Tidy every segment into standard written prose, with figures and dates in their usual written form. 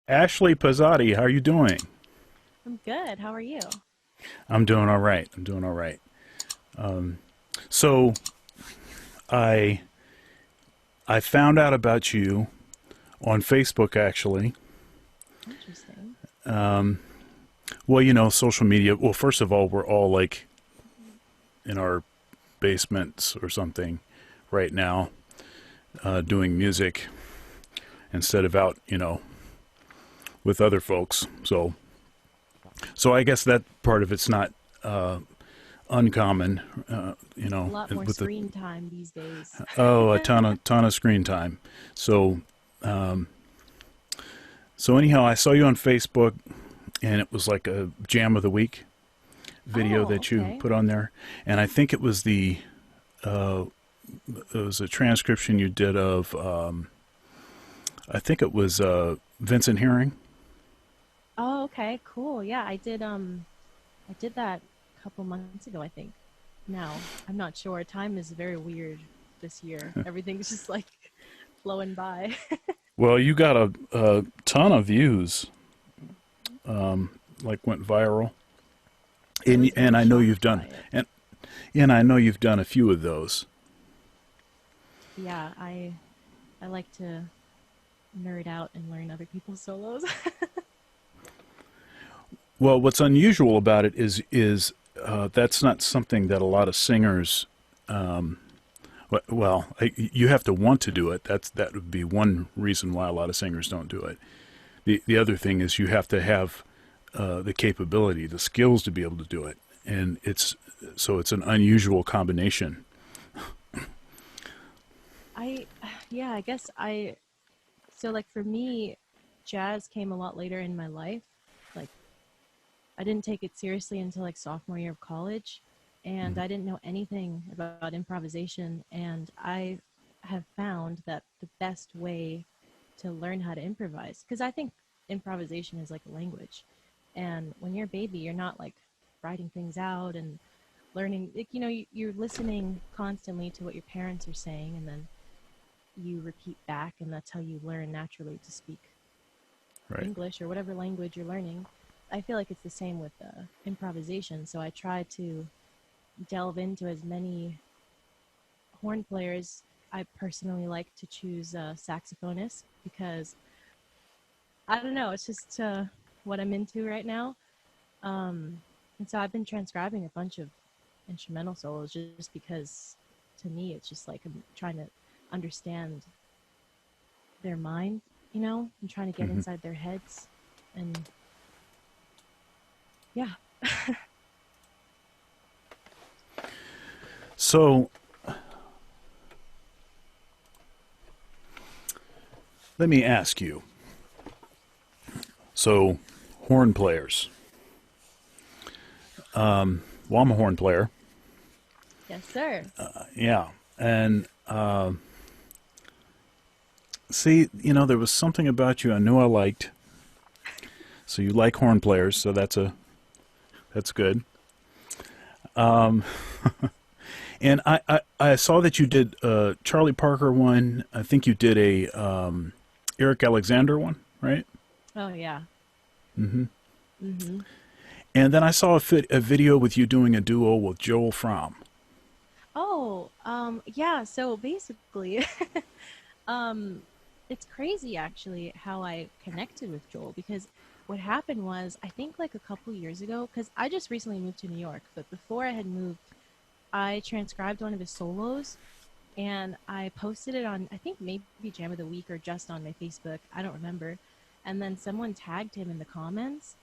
Ashley Pizzotti, how are you doing? I'm good. How are you? I'm doing all right. I'm doing all right. So I I found out about you on Facebook actually. Interesting. Well, social media. Well, first of all, we're all like in our basements or something right now, doing music instead of out, with other folks. So I guess that part of it's not uncommon, A lot more with the screen time these days. a ton of screen time. So So anyhow, I saw you on Facebook, and it was like a jam of the week video Oh, that you okay. put on there, and I think it was a transcription you did of I think it was Vincent Herring. Oh, okay. Cool. Yeah, I did that a couple months ago, I think. Now, I'm not sure. Time is very weird this year. Everything's just like flowing by. Well, you got a ton of views, like went viral, I was and very I know you've shocked done by it. and I know you've done a few of those. Yeah, I like to nerd out and learn other people's solos. Well, what's unusual about it is that's not something that a lot of singers. Well, you have to want to do it. That would be one reason why a lot of singers don't do it. The other thing is you have to have the capability, the skills to be able to do it, and it's an unusual combination. I yeah, I guess I so like for me, jazz came a lot later in my life. Like I didn't take it seriously until like sophomore year of college, and I didn't know anything about improvisation. And I have found that the best way to learn how to improvise, because I think improvisation is like a language. And when you're a baby, you're not like writing things out and learning, like, you're listening constantly to what your parents are saying, and then you repeat back, and that's how you learn naturally to speak Right. English or whatever language you're learning. I feel like it's the same with improvisation. So I try to delve into as many horn players. I personally like to choose saxophonists because I don't know, it's just what I'm into right now. And so I've been transcribing a bunch of instrumental solos just because to me it's just like I'm trying to understand their mind, and trying to get hmm inside their heads. And yeah. So let me ask you. So horn players. Well, I'm a horn player. Yes, sir. Yeah, and see, there was something about you I knew I liked. So you like horn players, so that's good. And I saw that you did Charlie Parker one. I think you did a Eric Alexander one, right? Oh yeah. Mm-hmm. And then I saw a video with you doing a duo with Joel Fromm. Oh, yeah. So basically, um, it's crazy actually how I connected with Joel because what happened was I think like a couple years ago, because I just recently moved to New York, but before I had moved, I transcribed one of his solos and I posted it on I think maybe Jam of the Week or just on my Facebook. I don't remember. And then someone tagged him in the comments,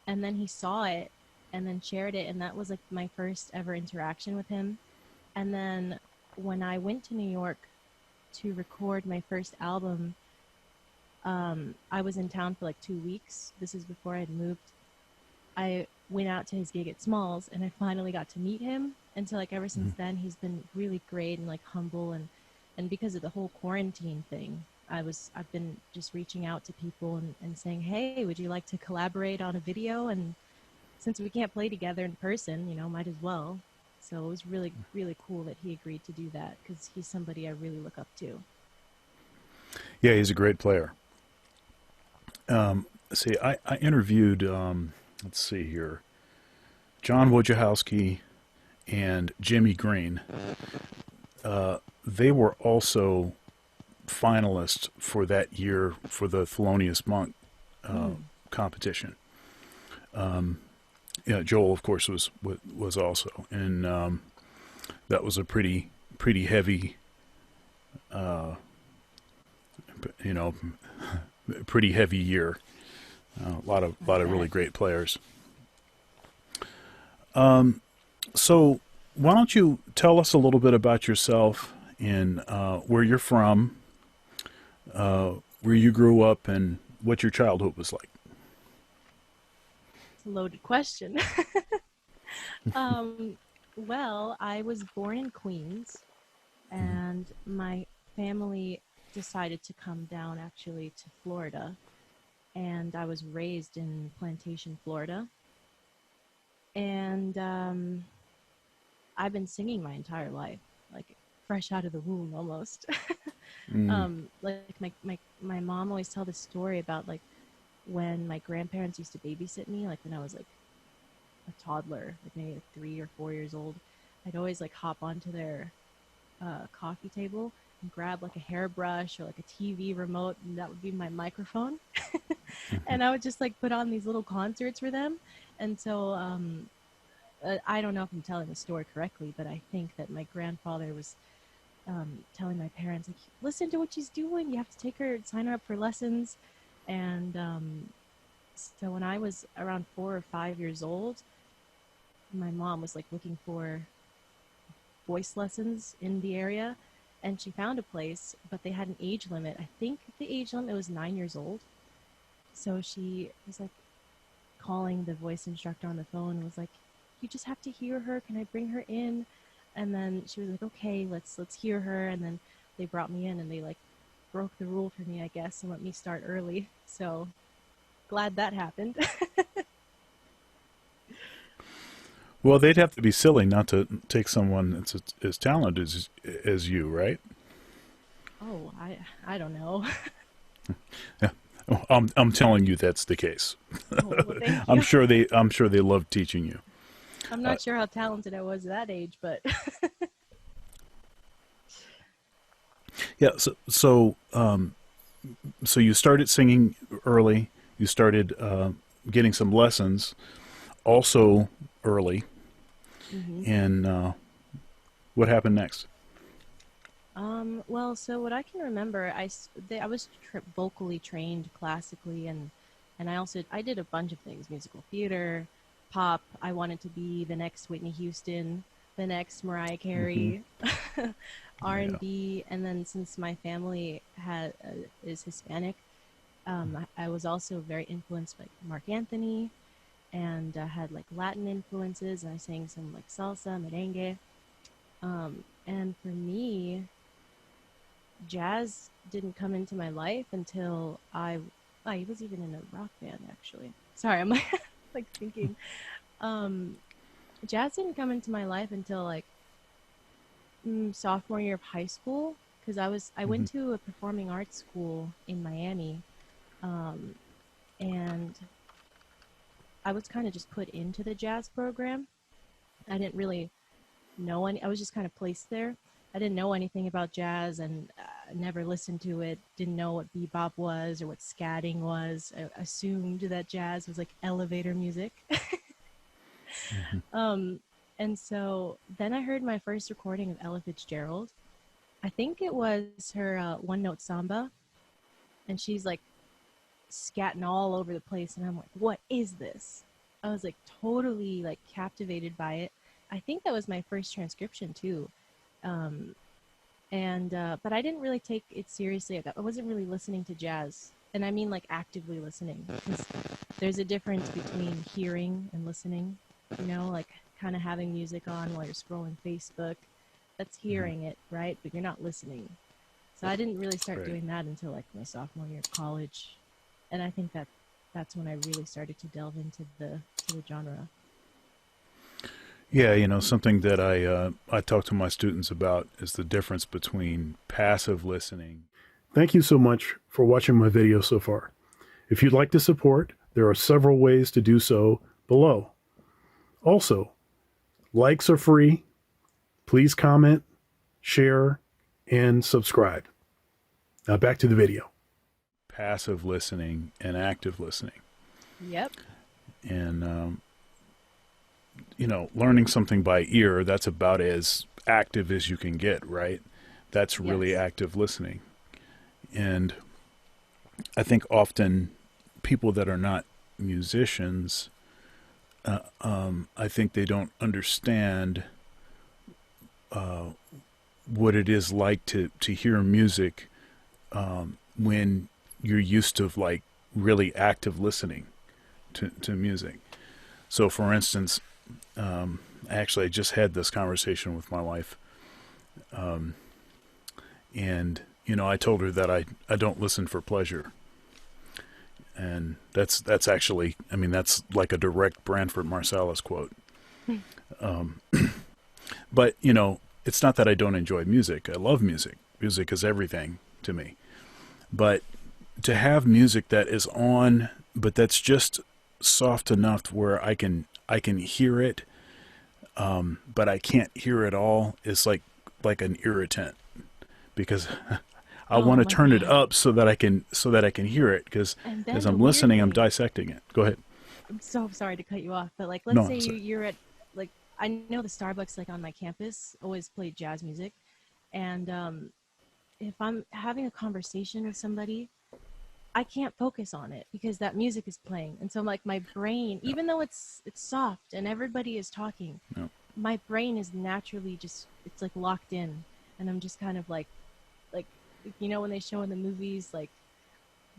and then he saw it and then shared it, and that was like my first ever interaction with him. And then when I went to New York to record my first album, I was in town for like 2 weeks. This is before I'd moved. I went out to his gig at Smalls and I finally got to meet him. And so like ever since then he's been really great and like humble, and because of the whole quarantine thing, I've been just reaching out to people and saying, hey, would you like to collaborate on a video? And since we can't play together in person, might as well. So it was really, really cool that he agreed to do that because he's somebody I really look up to. Yeah, he's a great player. see, I interviewed, let's see here, John Wojciechowski and Jimmy Green. They were also finalists for that year for the Thelonious Monk Mm, competition. Yeah, Joel, of course, was also, and that was a pretty heavy, you know, pretty heavy year. A I lot of really bet. great players. So why don't you tell us a little bit about yourself and where you're from, where you grew up, and what your childhood was like? It's a loaded question. um, well, I was born in Queens, and my family decided to come down actually to Florida, and I was raised in Plantation, Florida. And I've been singing my entire life, like fresh out of the womb almost. Mm, Like my mom always tell this story about like when my grandparents used to babysit me, like when I was like a toddler, like maybe like 3 or 4 years old. I'd always like hop onto their coffee table and grab like a hairbrush or like a TV remote, and that would be my microphone. And I would just like put on these little concerts for them. And so I don't know if I'm telling the story correctly, but I think that my grandfather was telling my parents, like, listen to what she's doing. You have to take her, sign her up for lessons. And so when I was around 4 or 5 years old, my mom was like looking for voice lessons in the area, and she found a place, but they had an age limit. I think the age limit was 9 years old. So she was like calling the voice instructor on the phone and was like, "You just have to hear her. Can I bring her in?" And then she was like, "Okay, let's hear her." And then they brought me in, and they like broke the rule for me, I guess, and let me start early. So glad that happened. well, they'd have to be silly not to take someone that's as talented as you, right? Oh, I don't know. Yeah. Well, I'm telling you that's the case. Oh, well, thank you. I'm sure they love teaching you. I'm Uh, not sure how talented I was at that age, but yeah. So you started singing early. You started getting some lessons also early. hmm. And what happened next? Well, so what I can remember, I was vocally trained classically, and I did a bunch of things: musical theater, pop. I wanted to be the next Whitney Houston, the next Mariah Hmm. Carey, Yeah. R&B, and then since my family is Hispanic, I was also very influenced by Mark Anthony, and had like Latin influences, and I sang some like salsa, merengue. And for me, jazz didn't come into my life until I was even in a rock band actually. Sorry, I'm like, like thinking. Um, Jazz didn't come into my life until like sophomore year of high school because I Hmm. went to a performing arts school in Miami, um, and I was kind of just put into the jazz program. I didn't really know any. I was just kind of placed there. I didn't know anything about jazz and never listened to it. Didn't know what bebop was or what scatting was. I assumed that jazz was like elevator music. um, and so then I heard my first recording of Ella Fitzgerald. I think it was her One Note Samba, and she's like scatting all over the place, and I'm like, what is this? I was like totally like captivated by it. I think that was my first transcription too. Um, and but I didn't really take it seriously. I wasn't really listening to jazz, and I mean like actively listening, because there's a difference between hearing and listening. You know, like kind of having music on while you're scrolling Facebook. That's hearing it, right? But you're not listening. So I didn't really start Right. doing that until like my sophomore year of college, and I think that that's when I really started to delve into the genre. Yeah, you know, something that I talk to my students about is the difference between passive listening. Thank you so much for watching my video so far. If you'd like to support, there are several ways to do so below. Also, likes are free. Please comment, share, and subscribe. Now back to the video. Passive listening and active listening. Yep. And, learning something by ear, that's about as active as you can get, right? That's really Yes. active listening. And I think often people that are not musicians, I think they don't understand what it is like to hear music when you're used to like really active listening to music. So for instance, actually I just had this conversation with my wife, and I told her that I don't listen for pleasure. And that's actually, I mean, that's like a direct Branford Marsalis quote. But, it's not that I don't enjoy music. I love music. Music is everything to me. But to have music that is on, but that's just soft enough where I can hear it, but I can't hear it all, is like an irritant, because I Oh want to my turn it God. up so that I can hear it, because And then as the I'm weird listening, I'm thing, dissecting it. Go ahead. I'm so sorry to cut you off, but like, No, let's say I'm sorry. you're at, like, I know the Starbucks like on my campus always play jazz music, and if I'm having a conversation with somebody, I can't focus on it because that music is playing, and so like my brain, Yeah. even though it's soft and everybody is talking, Yeah. my brain is naturally just, it's like locked in, and I'm just kind of like when they show in the movies, like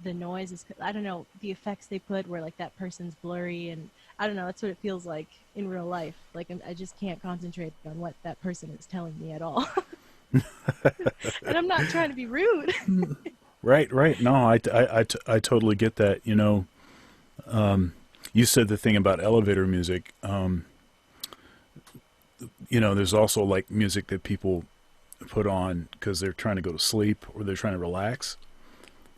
the noise is, I don't know, the effects they put where like that person's blurry, and I don't know, that's what it feels like in real life. Like I just can't concentrate on what that person is telling me at all. And I'm not trying to be rude. Right. No, I totally get that. You said the thing about elevator music. There's also like music that people put on because they're trying to go to sleep or they're trying to relax.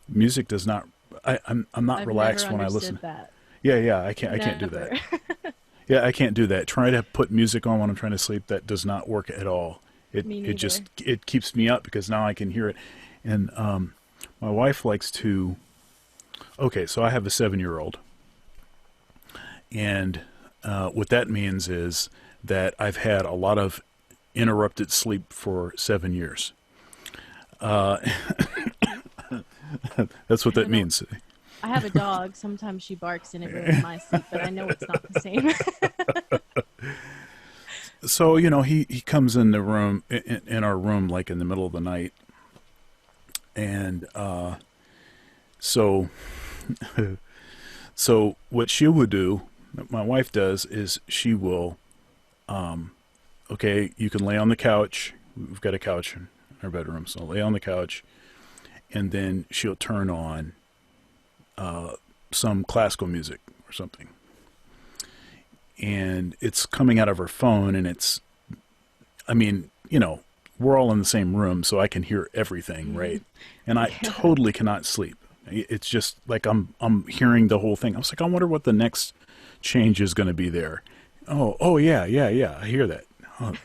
Music does not. I'm not I've never relaxed when I listen. understood that. Yeah. I can't do Never. that. Yeah, I can't do that. Try to put music on when I'm trying to sleep. That does not work at all. It Me it just neither. it keeps me up because now I can hear it. And my wife likes to. Okay, so I have a 7-year-old, and what that means is that I've had a lot of interrupted sleep for 7 years. Uh, that's what I that don't know. means. I have a dog. Sometimes she barks and it ruins my sleep, but I know it's not the same. So he comes in the room in our room like in the middle of the night, and so so what she would do, my wife does, is she will okay, you can lay on the couch. We've got a couch in our bedroom, so lay on the couch, and then she'll turn on some classical music or something, and it's coming out of her phone, and it's, I mean, we're all in the same room, so I can hear everything, right? And I Yeah. totally cannot sleep. It's just like I'm hearing the whole thing. I was like, I wonder what the next change is going to be there. Oh yeah. I hear that.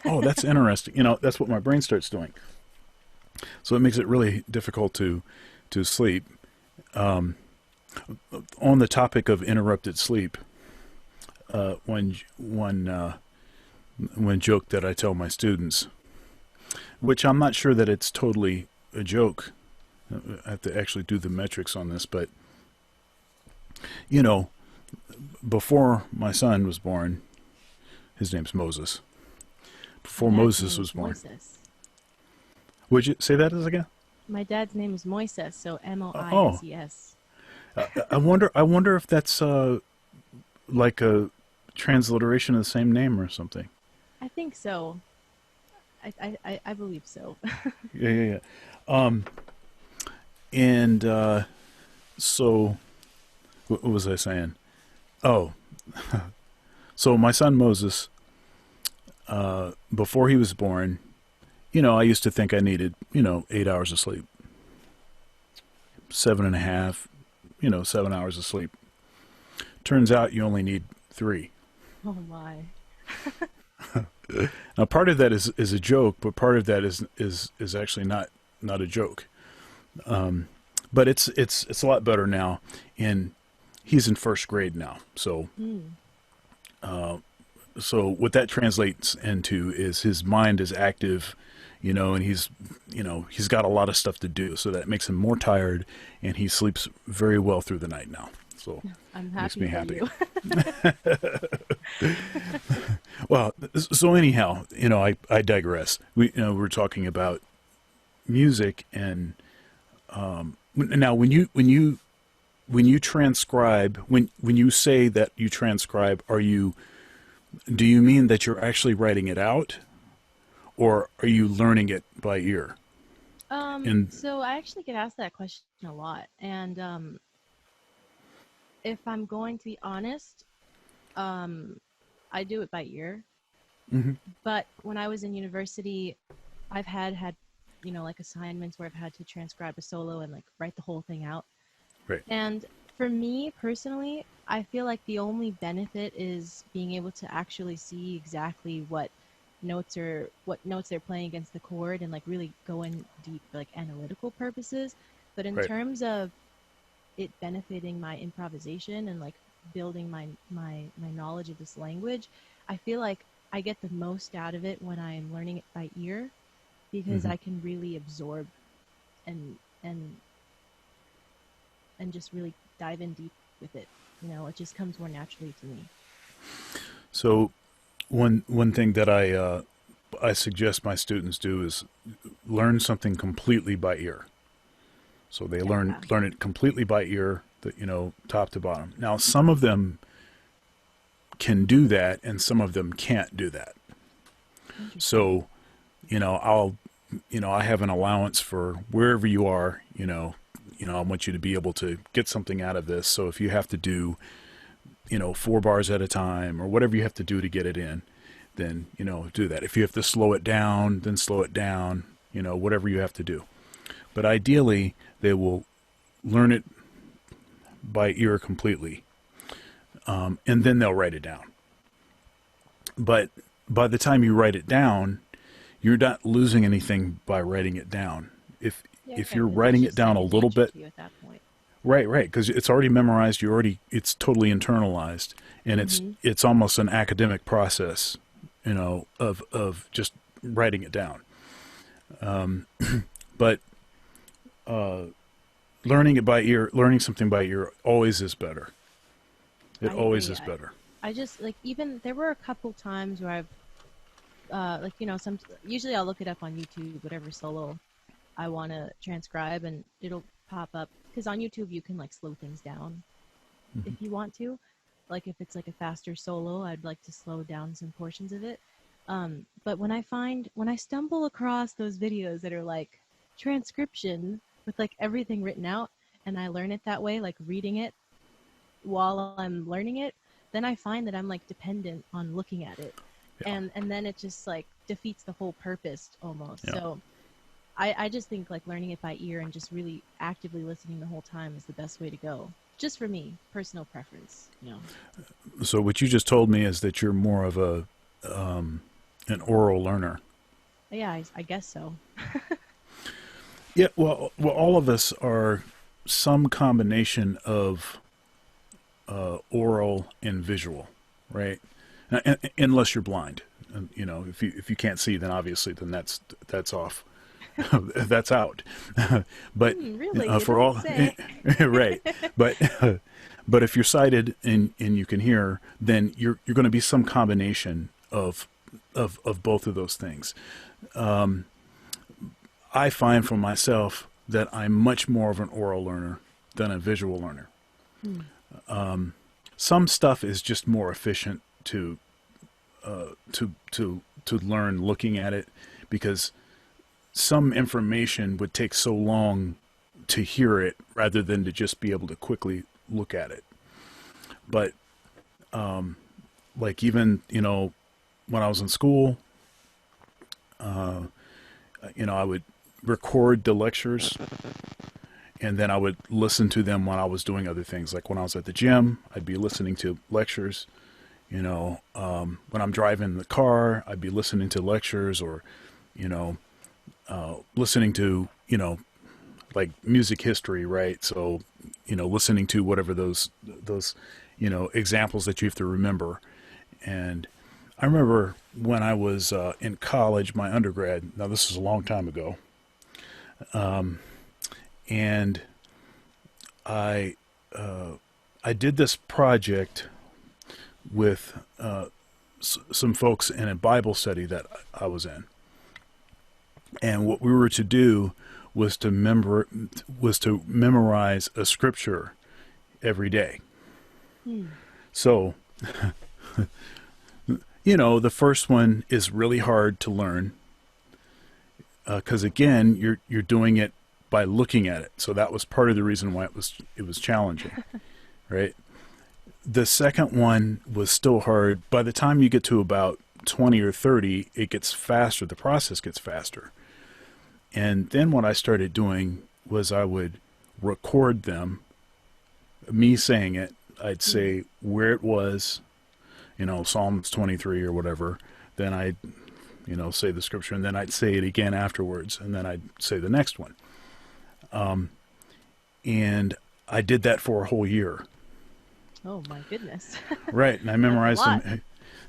Oh, that's interesting. That's what my brain starts doing. So it makes it really difficult to sleep. On the topic of interrupted sleep, one joke that I tell my students, which I'm not sure that it's totally a joke. I have to actually do the metrics on this, but before my son was born, his name's Moses. Before My dad's Moses name was is born, Moises. would you say that as again? My dad's name is Moises, so Oh, Moises. I wonder if that's like a transliteration of the same name or something. I think so. I believe so. Yeah. And so, what was I saying? Oh, so my son Moses, before he was born, I used to think I needed, 8 hours of sleep, 7.5, 7 hours of sleep. Turns out you only need 3. Oh my. Now, part of that is a joke, but part of that is actually not a joke. But it's a lot better now, and he's in first grade now. So so what that translates into is his mind is active, and he's got a lot of stuff to do, so that makes him more tired, and he sleeps very well through the night now. So I'm makes happy me for happy. you. Well, so anyhow, I digress. We're talking about music, and now when you transcribe, when you say that you transcribe, do you mean that you're actually writing it out, or are you learning it by ear? And So I actually get asked that question a lot, and if I'm going to be honest, I do it by ear. Mhm. But when I was in university, I've had like assignments where I've had to transcribe a solo and like write the whole thing out. Right. And for me personally, I feel like the only benefit is being able to actually see exactly what notes they're playing against the chord and like really go in deep for like analytical purposes. But in Right. terms of it benefiting my improvisation and like building my knowledge of this language, I feel like I get the most out of it when I'm learning it by ear because Mhm. I can really absorb and and and just really dive in deep with it. It just comes more naturally to me. So one thing that I suggest my students do is learn something completely by ear. So they learn Yeah. learn it completely by ear, top to bottom. Now, some of them can do that, and some of them can't do that. Interesting. So, I have an allowance for wherever you are. I want you to be able to get something out of this. So if you have to do, 4 bars at a time, or whatever you have to do to get it in, then do that. If you have to slow it down, then slow it down. Whatever you have to do. But ideally, they will learn it by ear completely, and then they'll write it down. But by the time you write it down, you're not losing anything by writing it down. Yeah, If you're it's writing it just down a second little nature bit, to you at that point. right, because it's already memorized. It's totally internalized, and Mm-hmm. it's almost an academic process, of just writing it down. But learning something by ear always is better. It I always agree. is better. I just like even there were a couple times where I've some usually I'll look it up on YouTube, whatever solo I want to transcribe, and it'll pop up because on YouTube you can like slow things down if you want to. Like if it's like a faster solo, I'd like to slow down some portions of it. But when I stumble across those videos that are like transcription with like everything written out, and I learn it that way, like reading it while I'm learning it, then I find that I'm like dependent on looking at it, Yeah. and then it just like defeats the whole purpose almost. Yeah. So I just think like learning it by ear and just really actively listening the whole time is the best way to go. Just for me, personal preference. So what you just told me is that you're more of an oral learner. Yeah, I guess so. Yeah. Well, all of us are some combination of oral and visual, right? Unless you're blind, if you can't see, then obviously that's off. That's out. But Really? You for don't all say. right, but but if you're sighted and you can hear, then you're going to be some combination of both of those things. I find for myself that I'm much more of an oral learner than a visual learner. Some stuff is just more efficient to learn looking at it, because some information would take so long to hear it rather than to just be able to quickly look at it. But like even when I was in school, I would record the lectures, and then I would listen to them when I was doing other things. Like when I was at the gym, I'd be listening to lectures. When I'm driving the car, I'd be listening to lectures, or, listening to, like music history, right? So, listening to whatever those, examples that you have to remember. And I remember when I was in college, my undergrad, now this is a long time ago, and I I did this project with some folks in a Bible study that I was in, and what we were to do was to memorize a scripture every day. So, the first one is really hard to learn because again, you're doing it by looking at it. So that was part of the reason why it was challenging, right? The second one was still hard. By the time you get to about 20 or 30, it gets faster. The process gets faster. And then what I started doing was I would record them, me saying it. I'd say where it was, Psalms 23 or whatever. Then I'd, say the scripture, and then I'd say it again afterwards, and then I'd say the next one. And I did that for a whole year. Oh my goodness. Right, and I memorized them.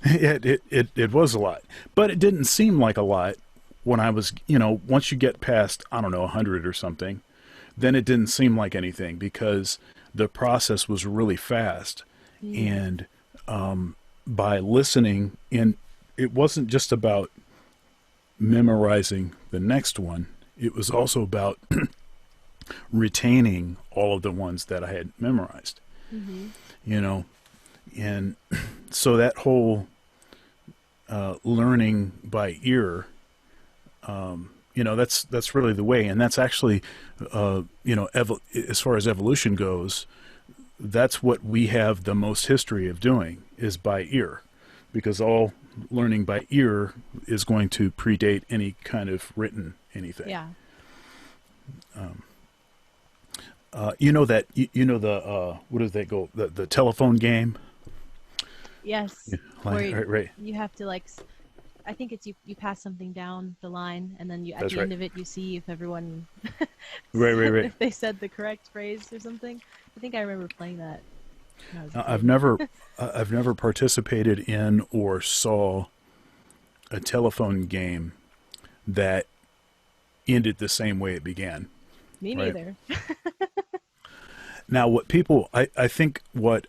It was a lot, but it didn't seem like a lot when I was, once you get past, 100 or something, then it didn't seem like anything because the process was really fast. And by listening, and it wasn't just about memorizing the next one, it was also about retaining all of the ones that I had memorized. And so that whole learning by ear, that's really the way. And that's actually, as far as evolution goes, that's what we have the most history of doing is by ear, because all learning by ear is going to predate any kind of written anything. Yeah. What do they go, the telephone game? Yes. Yeah, Where right. you have to I think it's you pass something down the line, and then at That's the right. end of it you see if everyone Right. if they said the correct phrase or something. I think I remember playing that when I was a I've kid. I've never participated in or saw a telephone game that ended the same way it began. Me Right. neither. Now, what people, I think what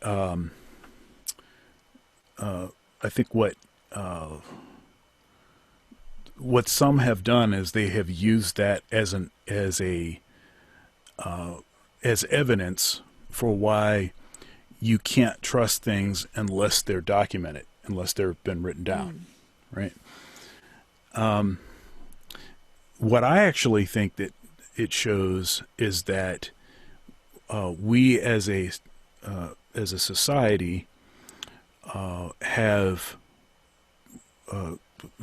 what some have done is they have used that as evidence for why you can't trust things unless they're documented, unless they've been written down, right? What I actually think that it shows is that we as a society have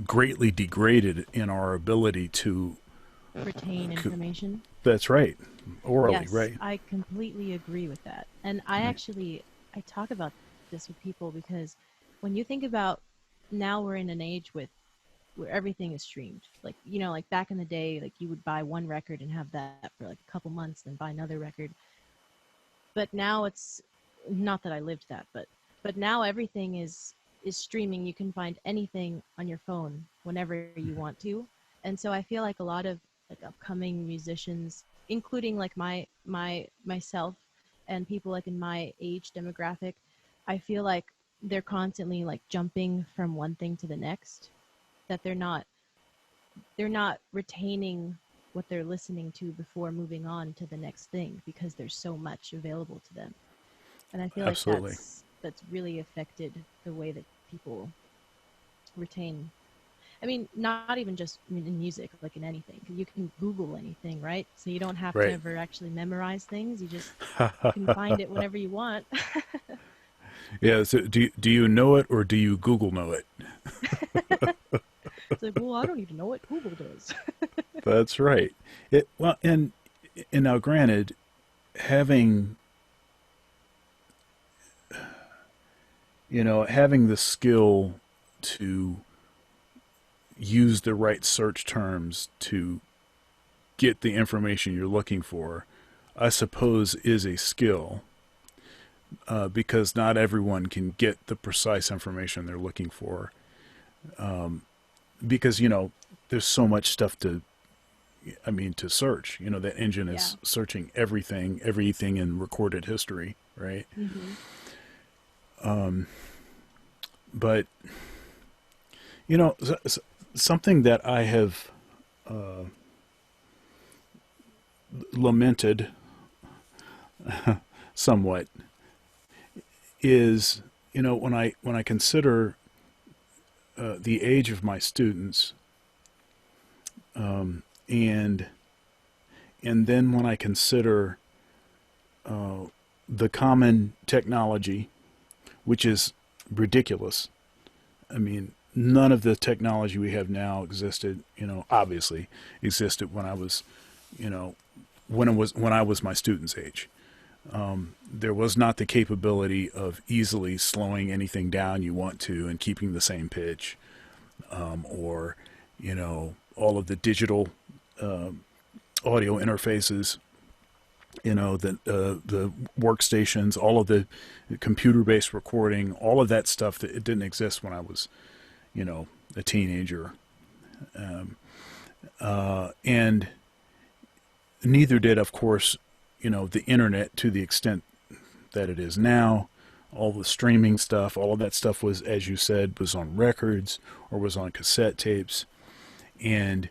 greatly degraded in our ability to. Retain information. That's right, orally, Yes, right? I completely agree with that. And I talk about this with people because when you think about now we're in an age where everything is streamed. Like, like back in the day, like you would buy one record and have that for like a couple months, then buy another record. But now it's not that I lived that, but now everything is streaming. You can find anything on your phone whenever you want to. And so I feel like a lot of like upcoming musicians, including like myself and people like in my age demographic, I feel like they're constantly like jumping from one thing to the next, that they're not retaining what they're listening to before moving on to the next thing because there's so much available to them. And I feel Absolutely. like that's really affected the way that people retain. I mean, not even just in music, like in anything. You can Google anything, right? So you don't have Right. to ever actually memorize things. You just can find it whenever you want. Yeah. So do you know it or do you Google know it? It's like, well, I don't even know what Google does. That's right. And now, granted, having, having the skill to use the right search terms to get the information you're looking for, I suppose, is a skill, because not everyone can get the precise information they're looking for. Because, there's so much stuff to search. That engine Yeah. is searching everything in recorded history, right? Hmm. But, something that I have lamented somewhat is, when I consider the age of my students, and then when I consider the common technology, which is ridiculous. I mean, none of the technology we have now existed, obviously existed when I was, when I was my student's age. There was not the capability of easily slowing anything down you want to and keeping the same pitch, or, all of the digital audio interfaces, the workstations, all of the computer-based recording, all of that stuff that it didn't exist when I was, a teenager, and neither did, of course, the internet to the extent that it is now. All the streaming stuff, all of that stuff was, as you said, was on records or was on cassette tapes. And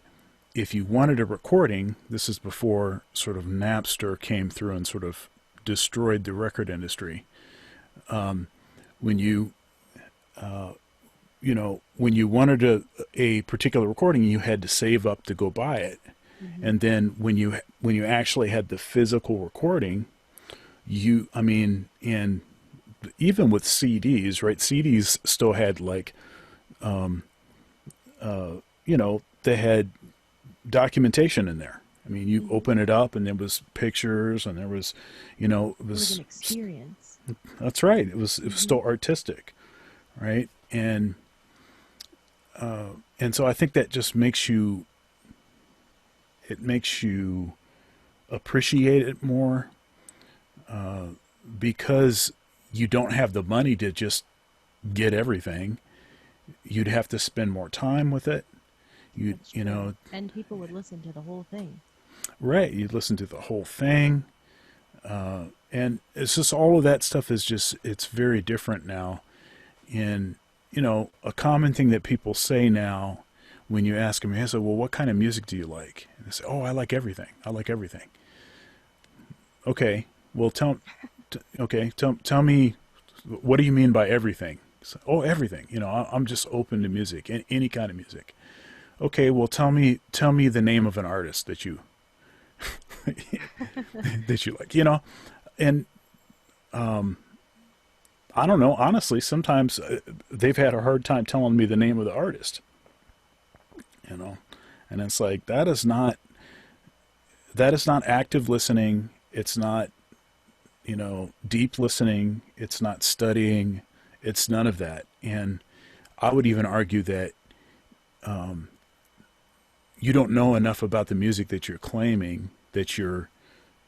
if you wanted a recording, this is before sort of Napster came through and sort of destroyed the record industry. When you, when you wanted a particular recording, you had to save up to go buy it. Hmm. And then when you actually had the physical recording, and even with CDs, right? CDs still had they had documentation in there. I mean, you open it up and there was pictures and there was, it It was was, an experience. that's right. It was Hmm. still artistic, right? And so I think that just it makes you appreciate it more, because you don't have the money to just get everything. You'd have to spend more time with it. That's true. And people would listen to the whole thing. Right. You'd listen to the whole thing. And it's just all of that stuff it's very different now. And, a common thing that people say now when you ask them, I say, well, what kind of music do you like? And they say, oh, I like everything. I like everything. Okay. Well, tell me, what do you mean by everything? So, oh, everything. I'm just open to music, any kind of music. Okay. Well, tell me the name of an artist that you that you like, and I don't know. Honestly, sometimes they've had a hard time telling me the name of the artist, and it's like that is not active listening. It's not, deep listening. It's not studying. It's none of that. And I would even argue that you don't know enough about the music that you're claiming that you're,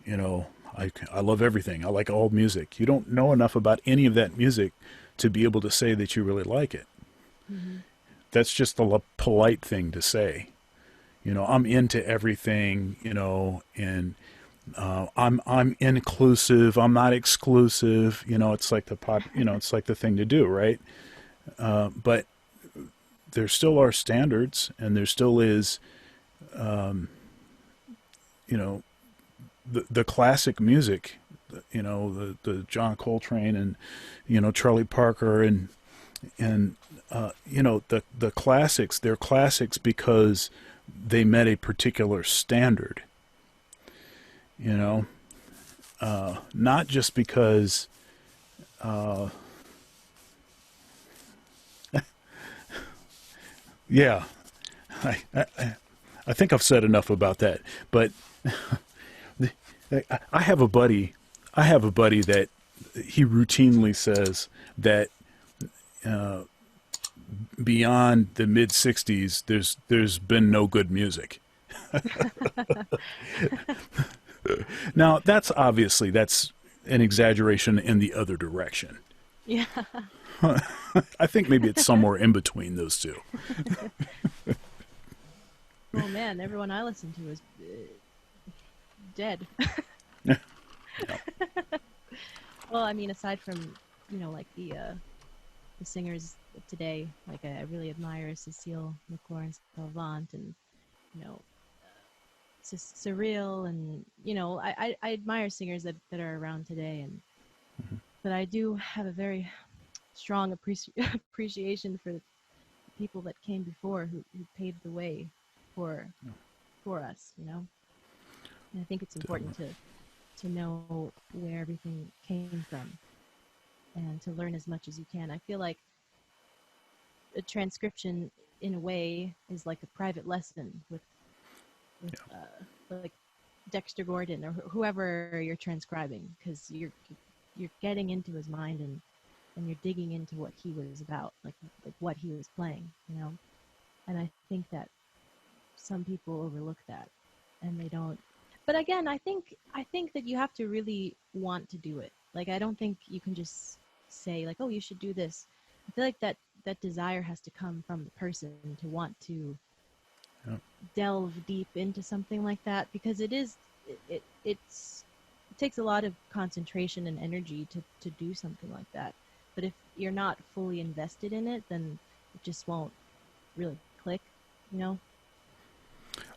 I love everything. I like all music. You don't know enough about any of that music to be able to say that you really like it. Hmm. That's just the polite thing to say. I'm into everything, and I'm inclusive. I'm not exclusive. It's like it's like the thing to do, right? But there still are standards, and there still is, you know, the classic music, the John Coltrane and, Charlie Parker and the classics, they're classics because they met a particular standard, not just because, yeah, I think I've said enough about that, but I have a buddy. I have a buddy that he routinely says that beyond the mid '60s, there's been no good music. Now, that's an exaggeration in the other direction. Yeah. I think maybe it's somewhere in between those two. Oh man, everyone I listen to is dead. Yeah. Well, I mean, aside from like the singers of today, like I really admire Cecile McLaurin Salvant and you know Surreal, and I admire singers that are around today, and but I do have a very strong appreciation for the people that came before who paved the way for for us, And I think it's important to know where everything came from and to learn as much as you can. I feel like a transcription, in a way, is like a private lesson with like Dexter Gordon or whoever you're transcribing, because you're getting into his mind and you're digging into what he was about, like what he was playing, And I think that some people overlook that, and they don't. But again, I think that you have to really want to do it. Like, I don't think you can just say like, oh, you should do this. I feel like that desire has to come from the person to want to Yep. delve deep into something like that, because it takes a lot of concentration and energy to do something like that. But if you're not fully invested in it, then it just won't really click, you know?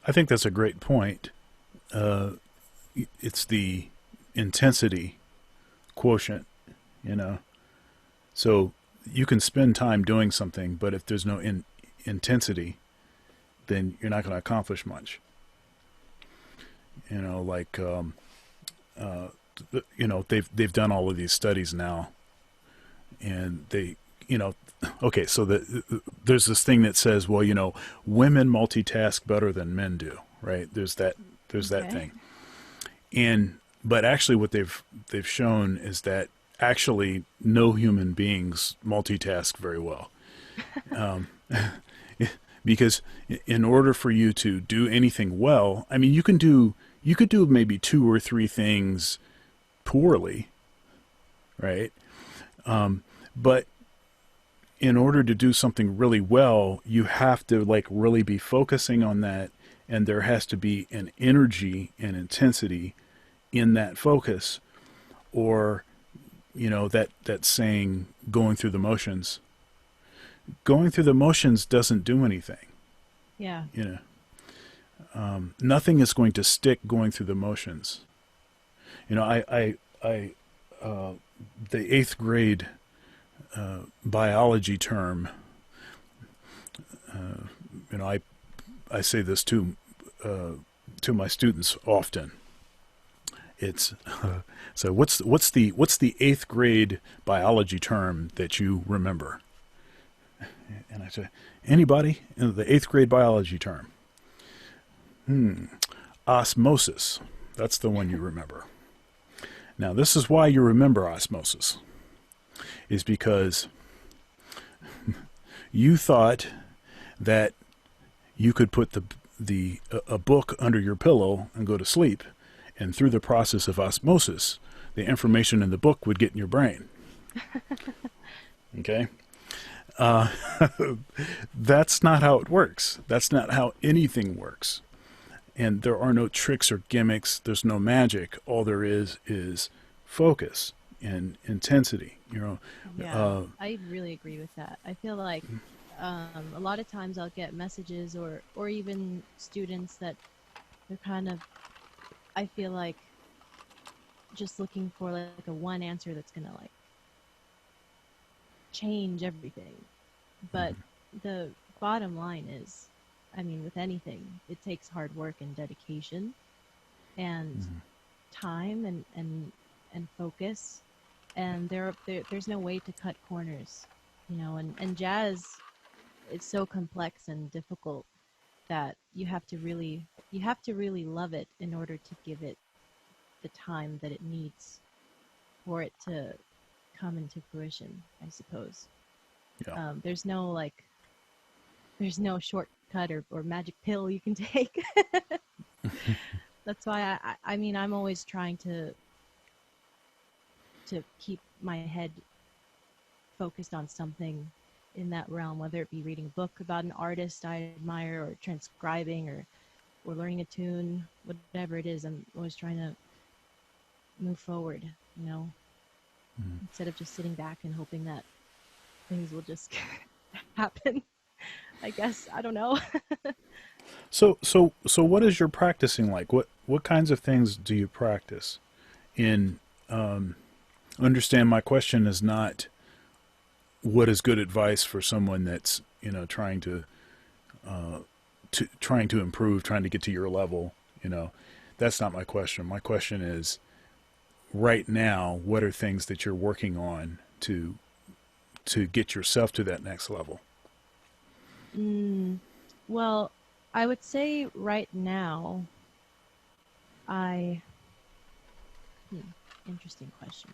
I think that's a great point. It's the intensity quotient, you know. So you can spend time doing something, but if there's no intensity, then you're not going to accomplish much. Like they've done all of these studies now, and okay, so there's this thing that says, well, women multitask better than men do, right? There's that Okay. thing, but actually what they've shown is that actually no human beings multitask very well. Because in order for you to do anything well, I mean, you could do maybe two or three things poorly, right? But in order to do something really well, you have to like really be focusing on that, and there has to be an energy and intensity in that focus, or that saying, going through the motions. Going through the motions doesn't do anything. Yeah. Nothing is going to stick going through the motions. I the eighth grade biology term. I say this to my students often. It's so what's the eighth grade biology term that you remember? And I say, anybody? The eighth grade biology term. Osmosis. That's the one you remember. Now, this is why you remember osmosis. Is because you thought that you could put a book under your pillow and go to sleep, and through the process of osmosis, the information in the book would get in your brain. Okay? That's not how it works. That's not how anything works. And there are no tricks or gimmicks. There's no magic. All there is focus and intensity. Yeah, I really agree with that. I feel like a lot of times I'll get messages or even students that they're kind of, I feel like, just looking for like a one answer that's gonna like change everything. But the bottom line is, I mean, with anything, it takes hard work and dedication and time and focus, and there's no way to cut corners, and jazz, it's so complex and difficult that you have to really love it in order to give it the time that it needs for it to come into fruition, I suppose. Yeah. There's no shortcut or magic pill you can take. That's why I mean, I'm always trying to keep my head focused on something in that realm, whether it be reading a book about an artist I admire, or transcribing, or learning a tune, whatever it is. I'm always trying to move forward, instead of just sitting back and hoping that things will just happen. I guess, I don't know. So what is your practicing like? What kinds of things do you practice? In understand, my question is not what is good advice for someone that's trying to improve, trying to get to your level. That's not my question. My question is, right now, what are things that you're working on to get yourself to that next level? Mm, well, I would say right now, I. Hmm, interesting question.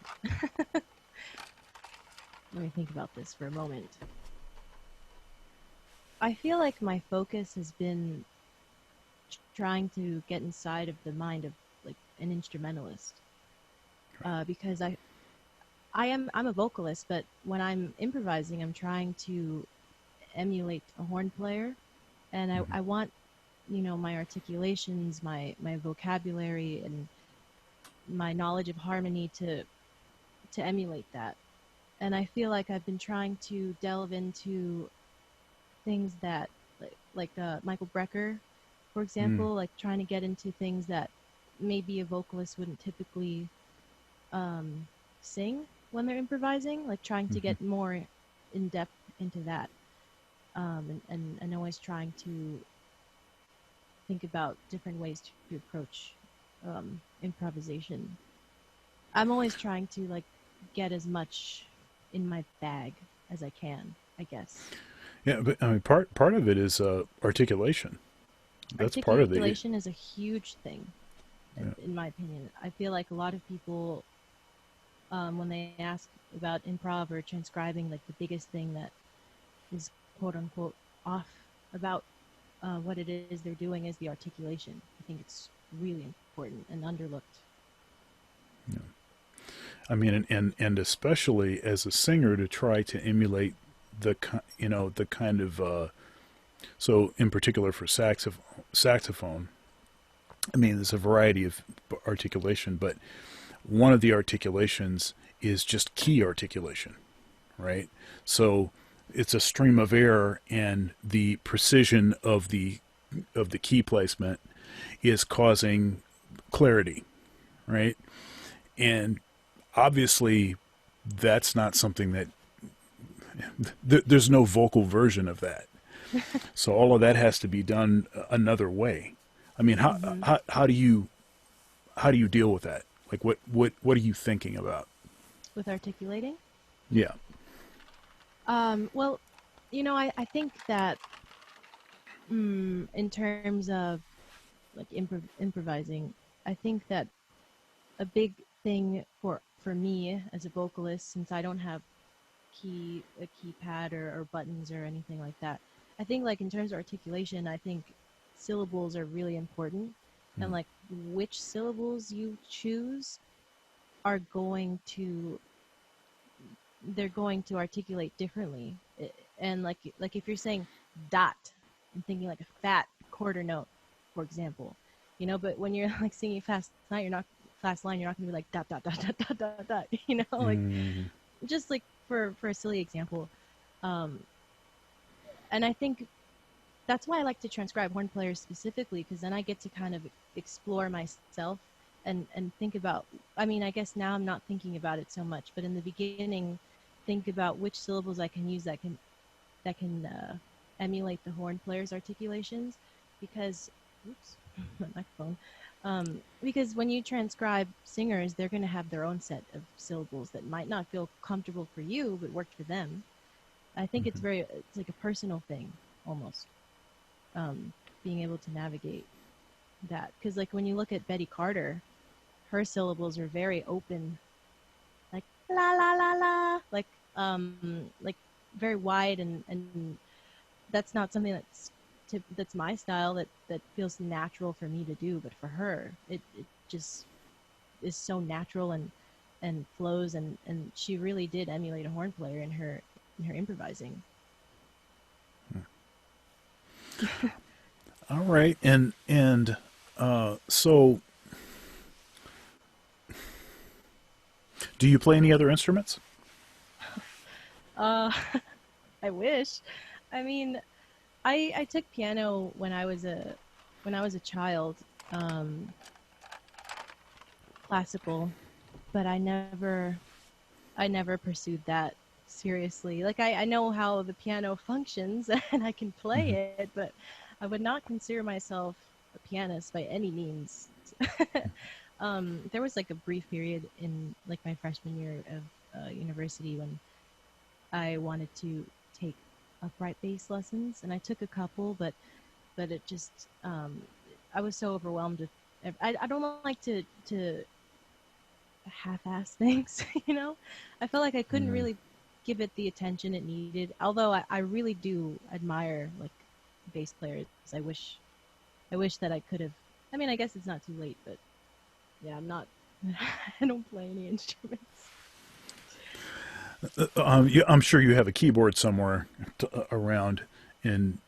Let me think about this for a moment. I feel like my focus has been trying to get inside of the mind of like an instrumentalist, because I'm a vocalist, but when I'm improvising, I'm trying to emulate a horn player, and I want my articulations, my vocabulary, and my knowledge of harmony to emulate that. And I feel like I've been trying to delve into things that Michael Brecker, for Mm. example, like trying to get into things that maybe a vocalist wouldn't typically um, sing when they're improvising, like trying to Hmm. get more in depth into that, and always trying to think about different ways to approach improvisation. I'm always trying to like get as much in my bag as I can, I guess. Yeah, but I mean, part of it is articulation. That's part of the. Articulation is a huge thing, Yeah. in my opinion. I feel like a lot of people, when they ask about improv or transcribing, like the biggest thing that is quote unquote off about what it is they're doing is the articulation. I think it's really important and underlooked. I mean, and especially as a singer to try to emulate the kind of so in particular for saxophone. I mean, there's a variety of articulation, but one of the articulations is just key articulation, right? So it's a stream of air, and the precision of the key placement is causing clarity, right? And obviously, that's not something that there's no vocal version of that. So all of that has to be done another way. I mean, Hmm. how do you deal with that? Like what are you thinking about? With articulating, Yeah. well, I think that in terms of like improvising, I think that a big thing for me as a vocalist, since I don't have a keypad or buttons or anything like that, I think like in terms of articulation, I think syllables are really important, and Mm. like which syllables you choose are going to they're going to articulate differently. And like if you're saying dot, I'm thinking like a fat quarter note, for example, but when you're like singing fast line, you're not gonna be like dot dot dot dot dot dot dot, like Mm. just like for a silly example. um and I think that's why I like to transcribe horn players specifically, because then I get to kind of explore myself and think about. I mean, I guess now I'm not thinking about it so much, but in the beginning, think about which syllables I can use that can emulate the horn player's articulations, because oops, my microphone. Because when you transcribe singers, they're going to have their own set of syllables that might not feel comfortable for you, but worked for them. I think it's like a personal thing almost, um, being able to navigate that. Because like when you look at Betty Carter, her syllables are very open, like la la la la, like very wide, and that's not something that's my style, that feels natural for me to do, but for her it just is so natural and flows, and she really did emulate a horn player in her improvising. All right, and so, do you play any other instruments? uh I wish. I mean, I took piano when I was a child, um classical, but I never pursued that seriously. Like I know how the piano functions and I can Hmm. play it, but I would not consider myself a pianist by any means. There was like a brief period in like my freshman year of university when I wanted to take upright bass lessons, and I took a couple, but it just I was so overwhelmed with. I don't like to half-ass things, you know. I felt like I couldn't Mm. really give it the attention it needed. Although I really do admire like bass players. I wish that I could have. I mean, I guess it's not too late, but yeah, I'm not. I don't play any instruments. I'm sure you have a keyboard somewhere around. And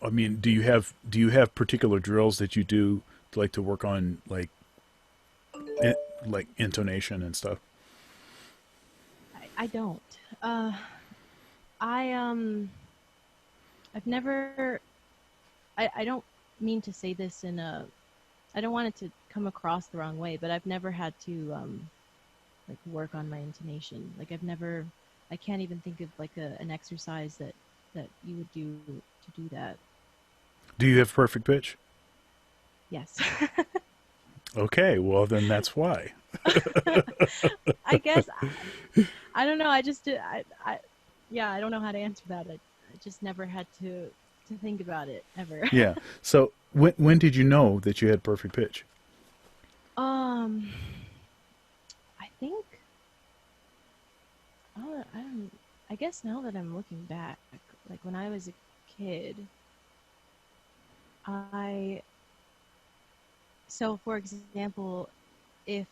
I mean, do you have particular drills that you do like to work on, in, like intonation and stuff? I don't. Uh, I I've never. I don't mean to say this in a. I don't want it to come across the wrong way, but I've never had to like work on my intonation. Like I've never. I can't even think of like an exercise that you would do to do that. Do you have perfect pitch? Yes. Okay, well then that's why. I guess I don't know. I just yeah, I don't know how to answer that. I just never had to think about it ever. Yeah. So when did you know that you had perfect pitch? um, I think I don't. I guess now that I'm looking back, like when I was a kid, I so for example, if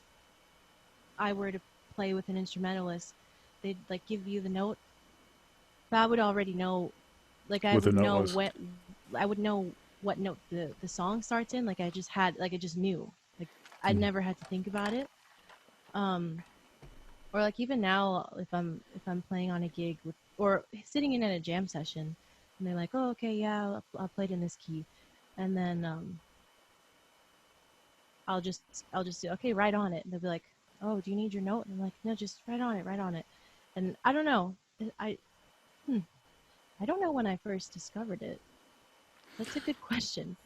I were to play with an instrumentalist, they'd like give you the note, but I would already know, like I What the would note know was? what I would know what note the song starts in. Like I just had, like I just knew. Like I Mm. never had to think about it. Um, or like even now, if I'm playing on a gig with or sitting in at a jam session, and they're like, "Oh, okay, yeah, I'll play it in this key," and then I'll just say, "Okay, write on it." And they'll be like, "Oh, do you need your note?" And I'm like, "No, just write on it." And I don't know. I hmm, I don't know when I first discovered it. That's a good question.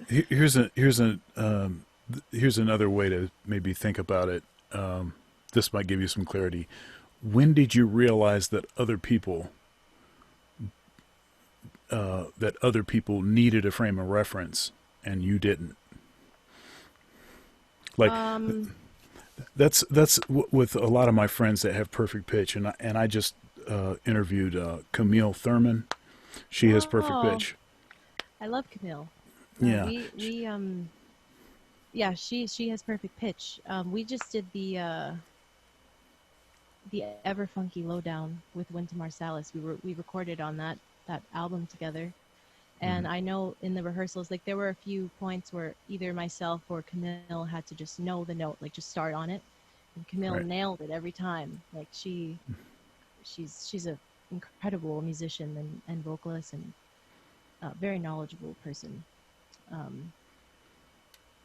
Here's another way to maybe think about it. This might give you some clarity. When did you realize that other people needed a frame of reference and you didn't? Like with a lot of my friends that have perfect pitch, and I just interviewed Camille Thurman. She has perfect Oh, pitch. I love Camille. Yeah. We yeah, she has perfect pitch. We just did the Ever Funky Lowdown with Wynton Marsalis. We recorded on that album together. Hmm. And I know in the rehearsals, like there were a few points where either myself or Camille had to just know the note, like just start on it. And Camille Right. nailed it every time. Like she's a incredible musician and vocalist, and very knowledgeable person. Um,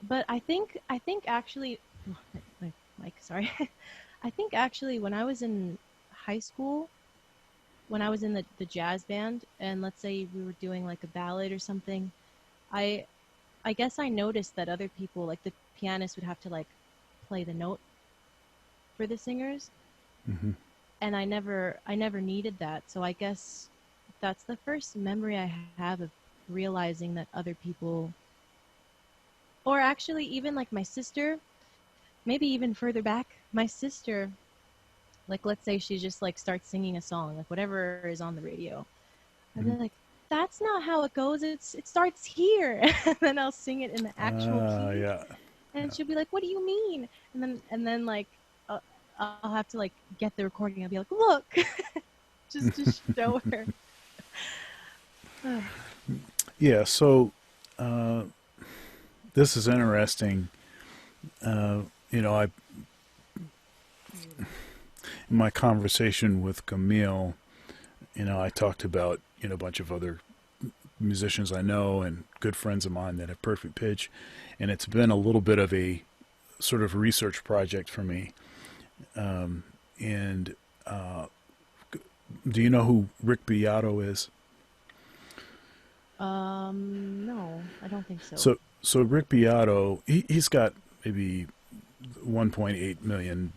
but I think actually, Mike, sorry. I think actually when I was in high school, when I was in the jazz band, and let's say we were doing like a ballad or something, I I guess I noticed that other people, like the pianist, would have to like play the note for the singers, Hmm. and I never needed that. So I guess that's the first memory I have of realizing that other people, Or actually, even like my sister, maybe even further back, my sister, like let's say she just like starts singing a song, like whatever is on the radio. I'd be Mhm. like, that's not how it goes. It starts here. And then I'll sing it in the actual key. Yeah, And yeah. she'll be like, what do you mean? And then like uh, I'll have to like get the recording. I'll be like, look, just to show her. Yeah, so uh, this is interesting. You know, in my conversation with Camille, you know, I talked about, you know, a bunch of other musicians I know and good friends of mine that have perfect pitch, and it's been a little bit of a sort of research project for me. And do you know who Rick Beato is? No, I don't think so. So Rick Beato, he's got maybe 1.8 million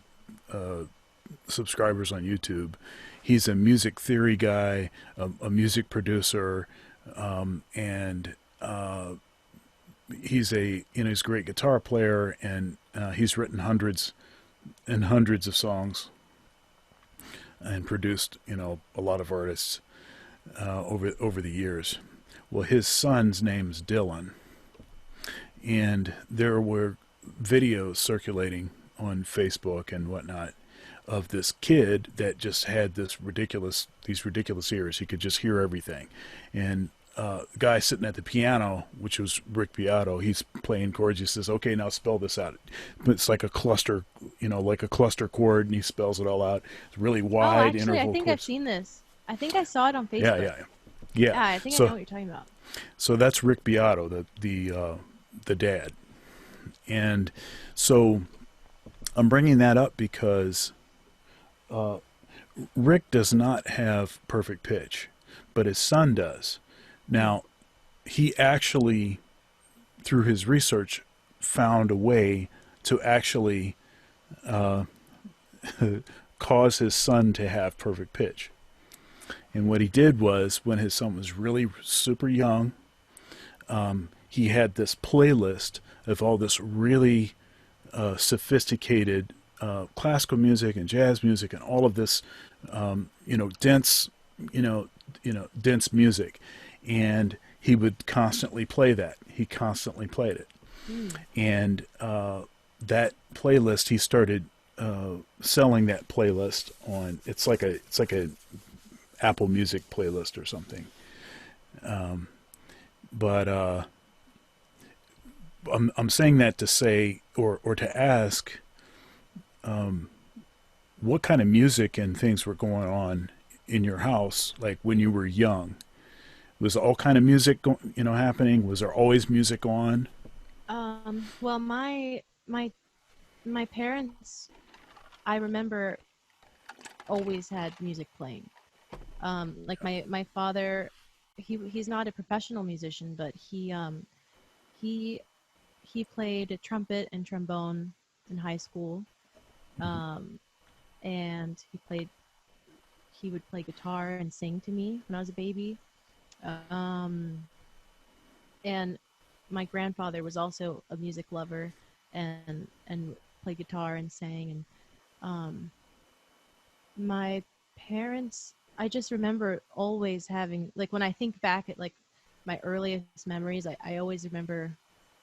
subscribers on YouTube. He's a music theory guy, a music producer, and he's a, you know, he's a great guitar player, and he's written hundreds and hundreds of songs and produced, you know, a lot of artists over the years. Well, his son's name's Dylan, and there were videos circulating on Facebook and whatnot of this kid that just had these ridiculous ears. He could just hear everything, and the guy sitting at the piano, which was Rick Beato, he's playing chords. He says, "Okay, now spell this out." But it's like a cluster, you know, like a cluster chord, and he spells it all out. It's really Oh, wide actually, I interval think I've chords. seen this. I think I saw it on Yeah, Facebook. yeah, yeah. Yeah, I think I know So what you're talking about. so that's Rick Beato, the dad, and so I'm bringing that up because Rick does not have perfect pitch, but his son does. Now, he actually, through his research, found a way to actually cause his son to have perfect pitch. And what he did was, when his son was really super young, he had this playlist of all this really sophisticated classical music and jazz music and all of this, you know, dense, dense music, and he would constantly play that. He constantly played it, Mm. and that playlist he started selling that playlist on. It's like a Apple Music playlist or something. But I'm saying that to say, or to ask, what kind of music and things were going on in your house, like when you were young. Was all kind of music happening? Was there always music on? Well, my parents, I remember, always had music playing. Like my father, he's not a professional musician, but he he played trumpet and trombone in high school. Um, and he would play guitar and sing to me when I was a baby. Um, and my grandfather was also a music lover and played guitar and sang. And um, my parents, I just remember always having, like, when I think back at like my earliest memories, I always remember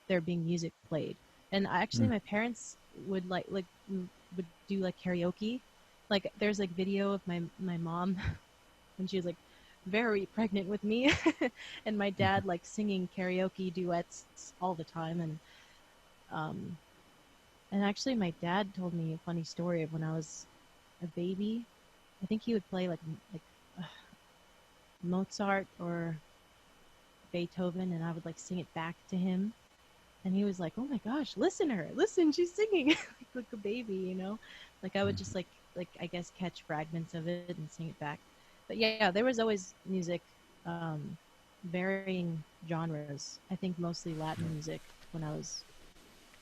there being music played. And actually Mm. my parents would would do like karaoke. Like there's like video of my mom when she was like very pregnant with me and my dad like singing karaoke duets all the time. Um and actually my dad told me a funny story of when I was a baby. I think he would play like uh, Mozart or Beethoven, and I would like sing it back to him. And he was like, "Oh my gosh, listen to her! Listen, she's singing like a baby, you know." Like I would just like I guess catch fragments of it and sing it back. But yeah, there was always music, um, varying genres. I think mostly Latin music when I was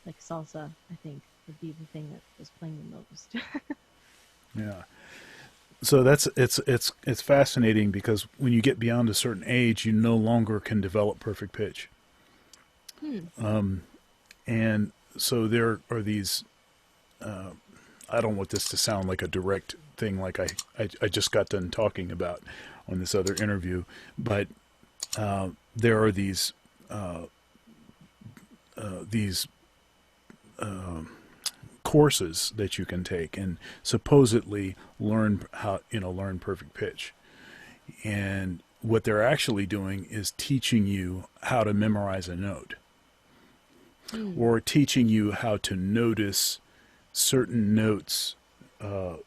like salsa. I think would be the thing that was playing the most. Yeah. So it's fascinating because when you get beyond a certain age, you no longer can develop perfect pitch. Hmm. And so there are these, I don't want this to sound like a direct thing like I just got done talking about on this other interview, but there are these courses that you can take and supposedly learn perfect pitch. And what they're actually doing is teaching you how to memorize a note, or teaching you how to notice certain notes that,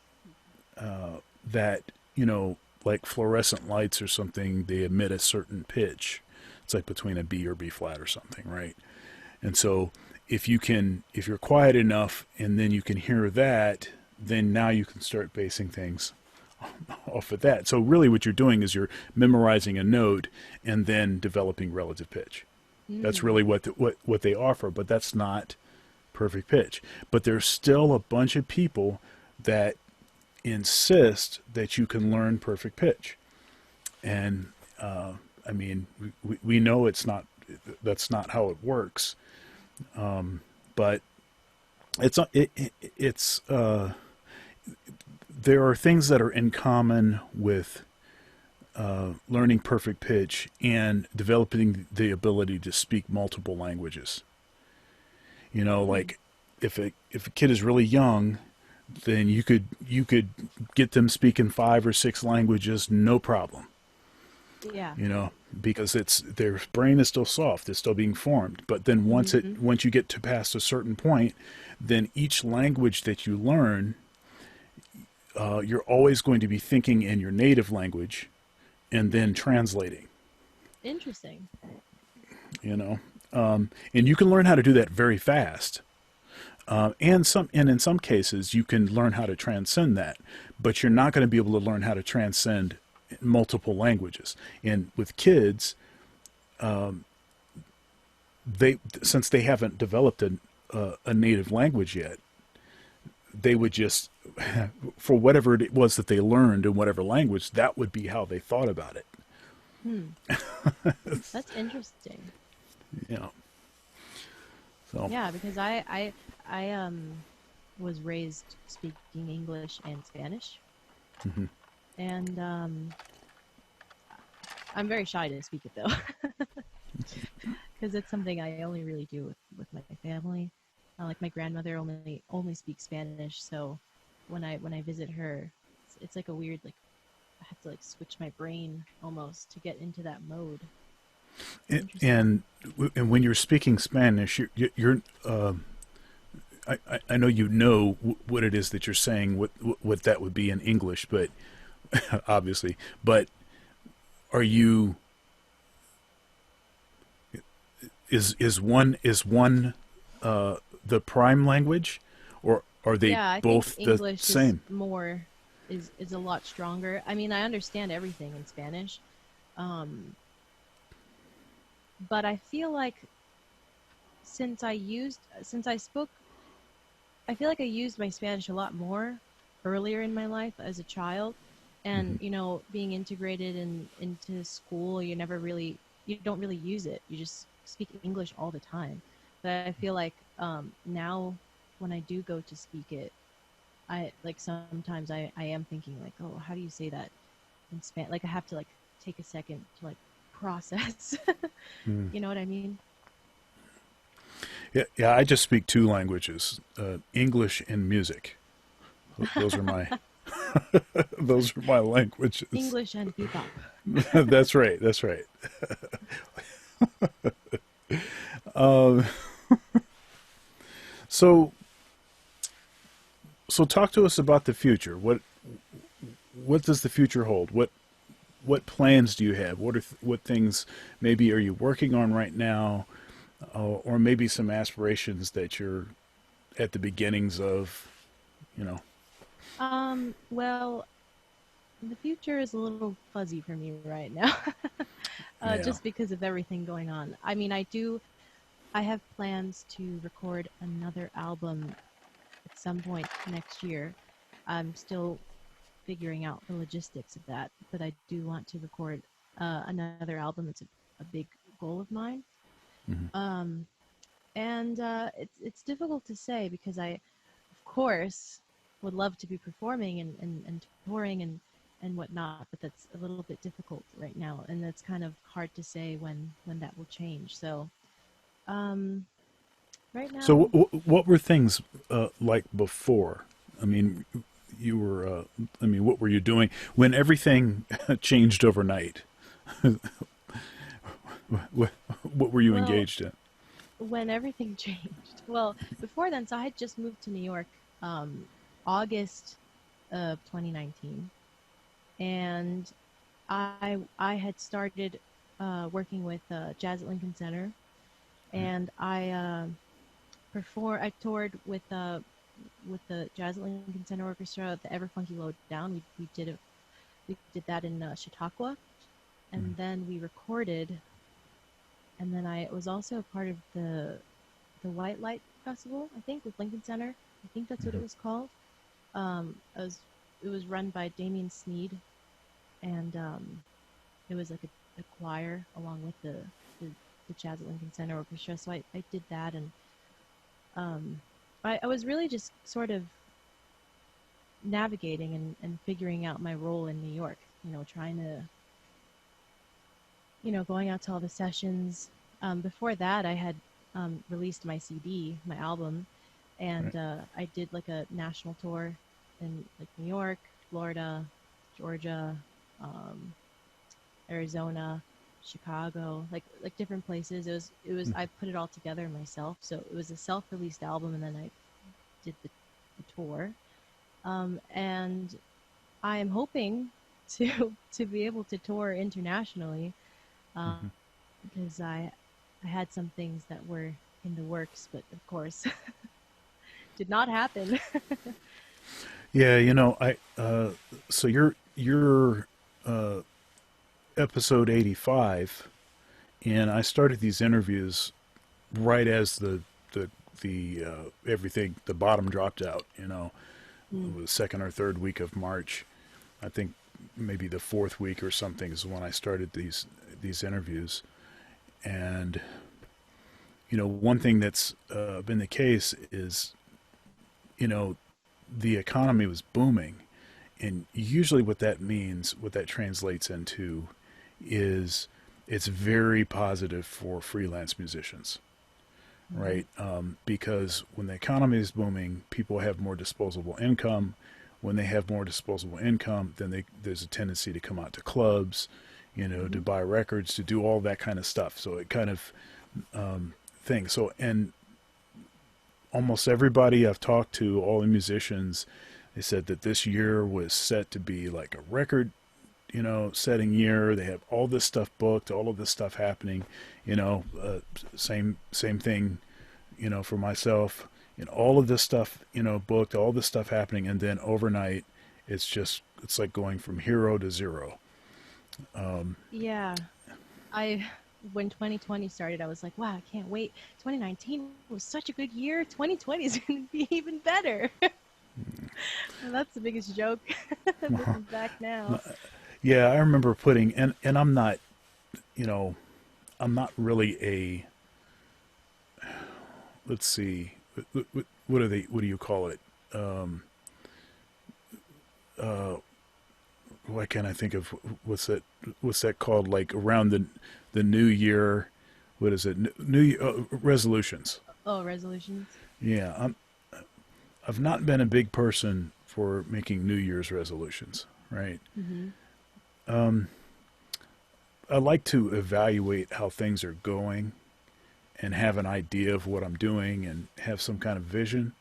like fluorescent lights or something, they emit a certain pitch. It's like between a B or B flat or something, right? And so if you're quiet enough and then you can hear that, then now you can start basing things off of that. So really what you're doing is you're memorizing a note and then developing relative pitch. That's really what they offer, but that's not perfect pitch. But there's still a bunch of people that insist that you can learn perfect pitch. And I mean, we know that's not how it works. But there are things that are in common with learning perfect pitch and developing the ability to speak multiple languages. Like if a kid is really young, then you could get them speaking 5 or 6 languages, no problem. Yeah. Because their brain is still soft, it's still being formed. But then once you get to past a certain point, then each language that you learn, you're always going to be thinking in your native language and then translating. Interesting. And you can learn how to do that very fast. And in some cases you can learn how to transcend that, but you're not going to be able to learn how to transcend multiple languages. And with kids, since they haven't developed a native language yet, they would just, for whatever it was that they learned in whatever language, that would be how they thought about it. That's interesting. So Yeah, because I was raised speaking English and Spanish, and I'm very shy to speak it though, because it's something I only really do with my family. Like my grandmother only speaks Spanish, so when I visit her, it's like a weird, like I have to like switch my brain almost to get into that mode. and when you're speaking Spanish, you're I know what it is that you're saying, what that would be in English, but obviously, but are you is one the prime language, or are they Yeah, I think both the English same? is a lot stronger. I mean, I understand everything in Spanish, um, but I feel like since I spoke, I feel like I used my Spanish a lot more earlier in my life as a child, and being integrated into school, you don't really use it. You just speak English all the time. But I feel like now when I do go to speak it, I like sometimes I am thinking like, oh, how do you say that in Spanish? Like I have to like take a second to like process. Mm. You know what I mean? Yeah. I just speak 2 languages: English and music. Those are my those are my languages. English and bebop. That's right. That's right. Um, so talk to us about the future. What does the future hold? What plans do you have? What things maybe are you working on right now, or maybe some aspirations that you're at the beginnings of? You know. Well, the future is a little fuzzy for me right now, Yeah. just because of everything going on. I mean, I have plans to record another album at some point next year. I'm still figuring out the logistics of that, but I do want to record another album. It's a big goal of mine. Hmm. Um, and it's difficult to say because I, of course, would love to be performing and touring and whatnot, but that's a little bit difficult right now, and it's kind of hard to say when that will change. So um, right So, now, what were things like before? I mean, you were. I mean, what were you doing when everything changed overnight? What were you well, engaged in? when everything changed, well, before then, so I had just moved to New York, um, August of 2019, and I had started working with Jazz at Lincoln Center, and I toured with the Jazz at Lincoln Center Orchestra, the Ever Funky Lowdown. We did that in Chautauqua, and then we recorded, and then I was also a part of the White Light Festival, I think, with Lincoln Center. I think that's what it was called. It was run by Damien Sneed, and it was like a choir along with the Jazz at Lincoln Center Orchestra. So I did that, and um, I was really just sort of navigating and figuring out my role in New York. Trying to, going out to all the sessions. Before that, I had released my CD, my album, Right. and I did like a national tour in like New York, Florida, Georgia, um, Arizona, Chicago, like different places. It was I put it all together myself, so it was a self-released album, and then I did the tour. And I am hoping to be able to tour internationally, um, because I had some things that were in the works, but of course did not happen. Yeah, I. So you're uh, episode 85, and I started these interviews right as everything, the bottom dropped out. Mm, The second or third week of March. I think maybe the fourth week or something is when I started these interviews. And one thing that's been the case is, you know, the economy was booming, and usually what that translates into, is it's very positive for freelance musicians, mm-hmm, right? Because when the economy is booming, people have more disposable income. When they have more disposable income, then there's a tendency to come out to clubs, to mm-hmm, buy records, to do all that kind of stuff. So it kind of thing. So, and almost everybody I've talked to, all the musicians, they said that this year was set to be like a record, setting year. They have all this stuff booked, all of this stuff happening. Same thing, for myself. All of this stuff, booked, all this stuff happening, and then overnight, it's like going from hero to zero. Um, yeah. I When 2020 started, I was like, wow, I can't wait. 2019 was such a good year. 2020 is going to be even better. And that's the biggest joke looking back now. yeah, I remember and you know, I'm not really a, let's see, what do you call it? Um, uh, why can't I think of what's that called? Like around the new year, what is it? New Year, resolutions. Oh, resolutions. Yeah, I've not been a big person for making New Year's resolutions, right? Mm-hmm. Um, I like to evaluate how things are going and have an idea of what I'm doing and have some kind of vision.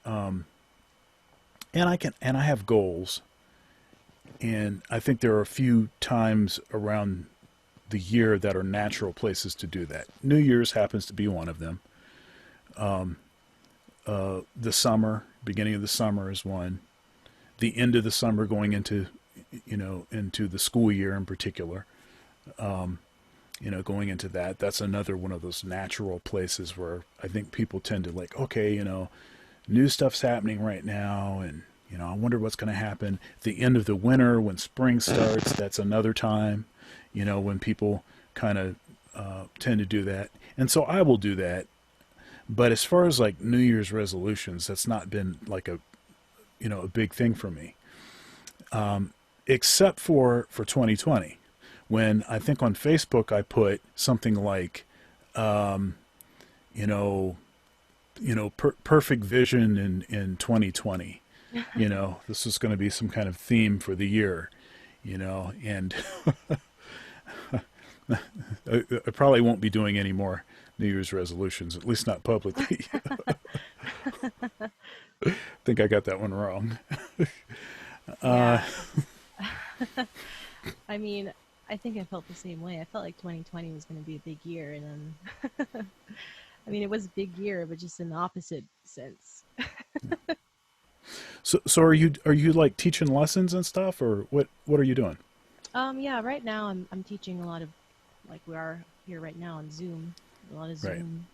Um, and I have goals, and I think there are a few times around the year that are natural places to do that. New Year's happens to be one of them. Um, the summer, beginning of the summer is one. The end of the summer, going into the school year in particular. Um, going into that, that's another one of those natural places where I think people tend to like, okay, new stuff's happening right now, and I wonder what's going to happen. At the end of the winter, when spring starts, that's another time, when people kind of tend to do that, and so I will do that. But as far as like New Year's resolutions, that's not been like a, a big thing for me, except for 2020, when I think on Facebook I put something like, you know, perfect vision in 2020. This is going to be some kind of theme for the year, and I probably won't be doing any more New Year's resolutions, at least not publicly. I think I got that one wrong. Uh, Yeah. I mean, I think I felt the same way. I felt like 2020 was going to be a big year, and then I mean, it was a big year, but just in the opposite sense. so are you like teaching lessons and stuff, or what are you doing? Yeah, right now I'm teaching a lot of, like, we are here right now on Zoom, a lot of Right. Zoom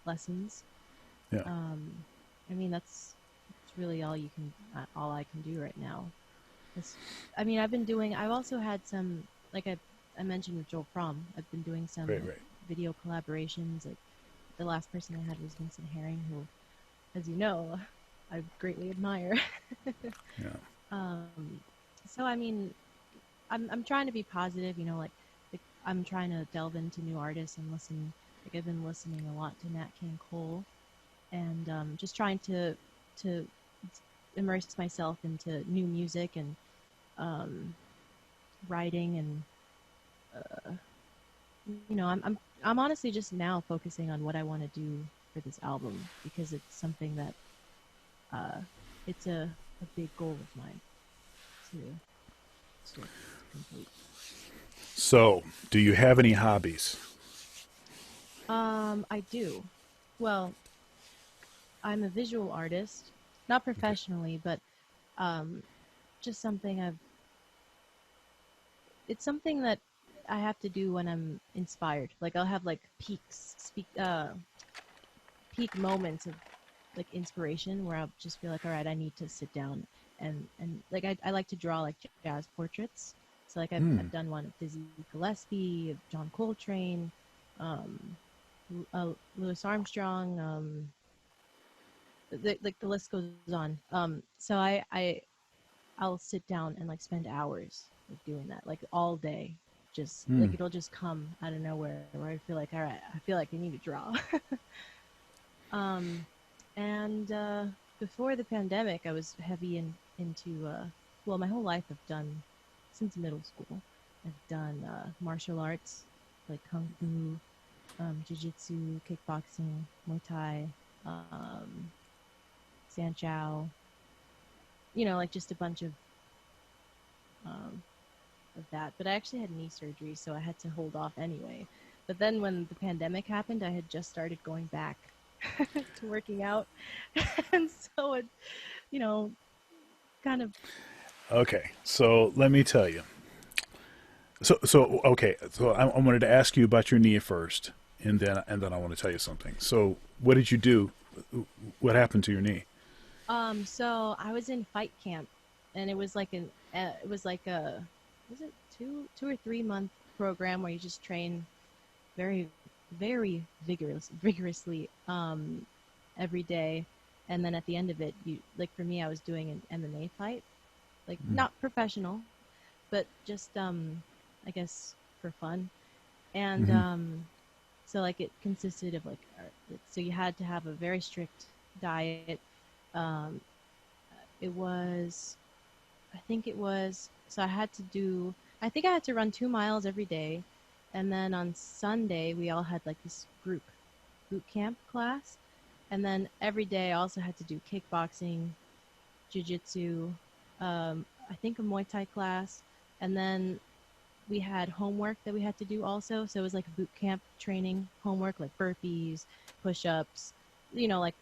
lessons. Yeah. Um, I mean, that's really all I can do right now. It's, I mean, I've also had some, like I mentioned with Joel Prom, I've been doing some Right. like Right. video collaborations. Like the last person I had was Vincent Herring, who, as you know, I greatly admire. Yeah. Um, so I mean, I'm trying to be positive, like I'm trying to delve into new artists and listen. Like I've been listening a lot to Nat King Cole, and just trying to immerse myself into new music and um, writing and I'm honestly just now focusing on what I want to do for this album because it's something that uh, it's a big goal of mine to to complete. So, do you have any hobbies? I do. Well, I'm a visual artist, not Okay. professionally, but um, just something I've. It's something that I have to do when I'm inspired. Like I'll have like peak moments of like inspiration where I'll just feel like, all right, I need to sit down and like I like to draw like jazz portraits. So like I've Hmm. done one of Dizzy Gillespie, of John Coltrane, um, Louis Armstrong, like the list goes on. So I'll sit down and like spend hours like doing that, like all day. Just Hmm. like it'll just come out of nowhere where I feel like, all right, I feel like I need to draw. Um, and before the pandemic, I was heavy into well, my whole life I've done since middle school. I've done martial arts like kung fu, jiu-jitsu, kickboxing, Muay Thai, um, Sanchow. Like just a bunch um, of that. But I actually had knee surgery, so I had to hold off anyway. But then when the pandemic happened, I had just started going back to working out, and so it, you know, kind of. Okay. So let me tell you. So okay. So I wanted to ask you about your knee first, and then I want to tell you something. So what did you do? What happened to your knee? So I was in fight camp, and it was like a, was it 2 or 3 month program where you just train very, very vigorously, every day, and then at the end of it, you like for me, I was doing an MMA fight, like Hmm. not professional, but just I guess for fun, and Mm-hmm. so like it consisted of like so you had to have a very strict diet. Um, it was I think it was so I think I had to run 2 miles every day, and then on Sunday we all had like this group boot camp class, and then every day I also had to do kickboxing, jiu-jitsu, I think a Muay Thai class, and then we had homework that we had to do also. So it was like boot camp training homework, like burpees, push-ups, like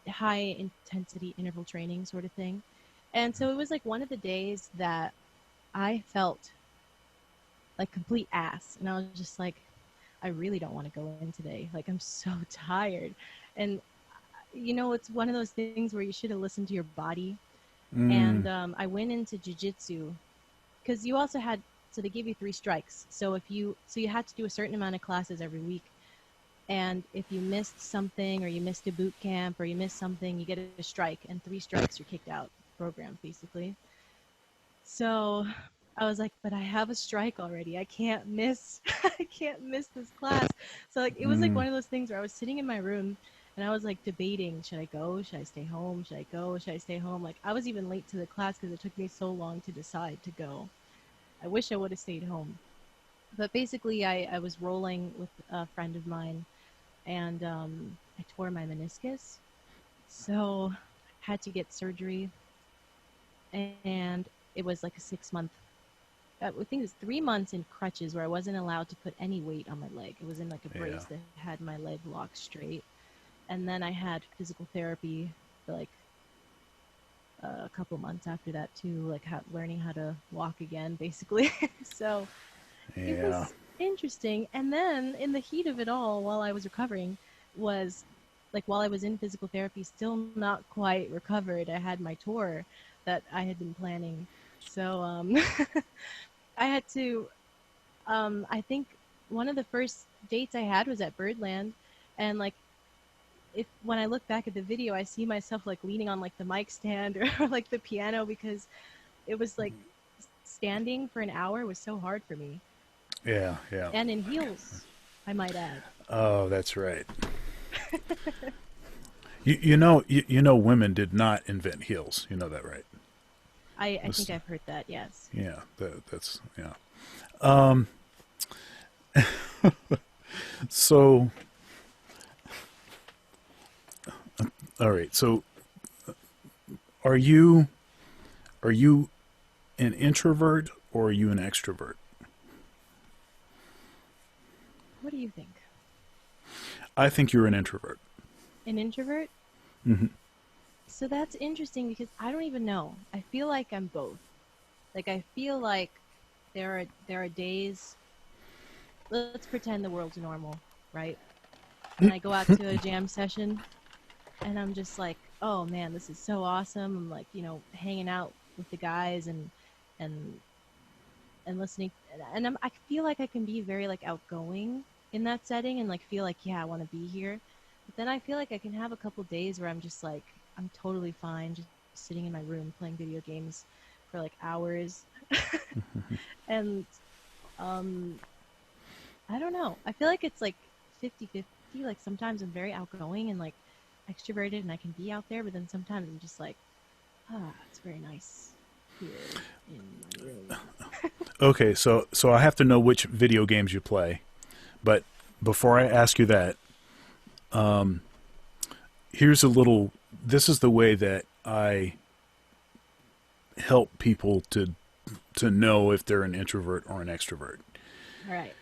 high intensity interval training sort of thing. And so it was like one of the days that I felt like complete ass. And I was just like, I really don't want to go in today. Like, I'm so tired. And, it's one of those things where you should have listened to your body. Mm. And I went into jujitsu because you also had, so they gave you 3 strikes. So you had to do a certain amount of classes every week. And if you missed something or you missed a boot camp or you missed something, you get a strike, and 3 strikes you're kicked out program basically. So I was like, but I have a strike already. I can't miss I can't miss this class. So like it was like Mm. one of those things where I was sitting in my room and I was like debating, should I go? Should I stay home? Should I go? Should I stay home? Like I was even late to the class because it took me so long to decide to go. I wish I would have stayed home. But basically I was rolling with a friend of mine and I tore my meniscus. So I had to get surgery and it was like a 6 month, I think it was 3 months in crutches where I wasn't allowed to put any weight on my leg. It was in like a Yeah. brace that had my leg locked straight. And then I had physical therapy for like a couple months after that too, like learning how to walk again, basically. So it Yeah. was interesting. And then in the heat of it all, while I was recovering, was like while I was in physical therapy, still not quite recovered. I had my tour that I had been planning. So I had to, I think one of the first dates I had was at Birdland. And like, if when I look back at the video, I see myself like leaning on like the mic stand or like the piano because it was like standing for an hour was so hard for me. Yeah. Yeah. And in heels, I might add. Oh, that's right. You know, women did not invent heels. You know that, right? I This- think I've heard that, yes. Yeah. That's yeah. Um. So, all right. So, are you an introvert or are you an extrovert? What do you think? I think you're an introvert. An introvert? Hmm. So that's interesting because I don't even know. I feel like I'm both. Like I feel like there are days. Let's pretend the world's normal, right? And I go out to a jam session, and I'm just like, oh man, this is so awesome. I'm like, hanging out with the guys and and listening, and I feel like I can be very like outgoing in that setting and like feel like yeah, I want to be here. But then I feel like I can have a couple days where I'm just like I'm totally fine just sitting in my room playing video games for like hours. And um I don't know. I feel like it's like 50-50. Like sometimes I'm very outgoing and like extroverted and I can be out there, but then sometimes I'm just like, it's very nice here in my room. Okay, so I have to know which video games you play, but before I ask you that, here's a little. This is the way that I help people to know if they're an introvert or an extrovert. All right.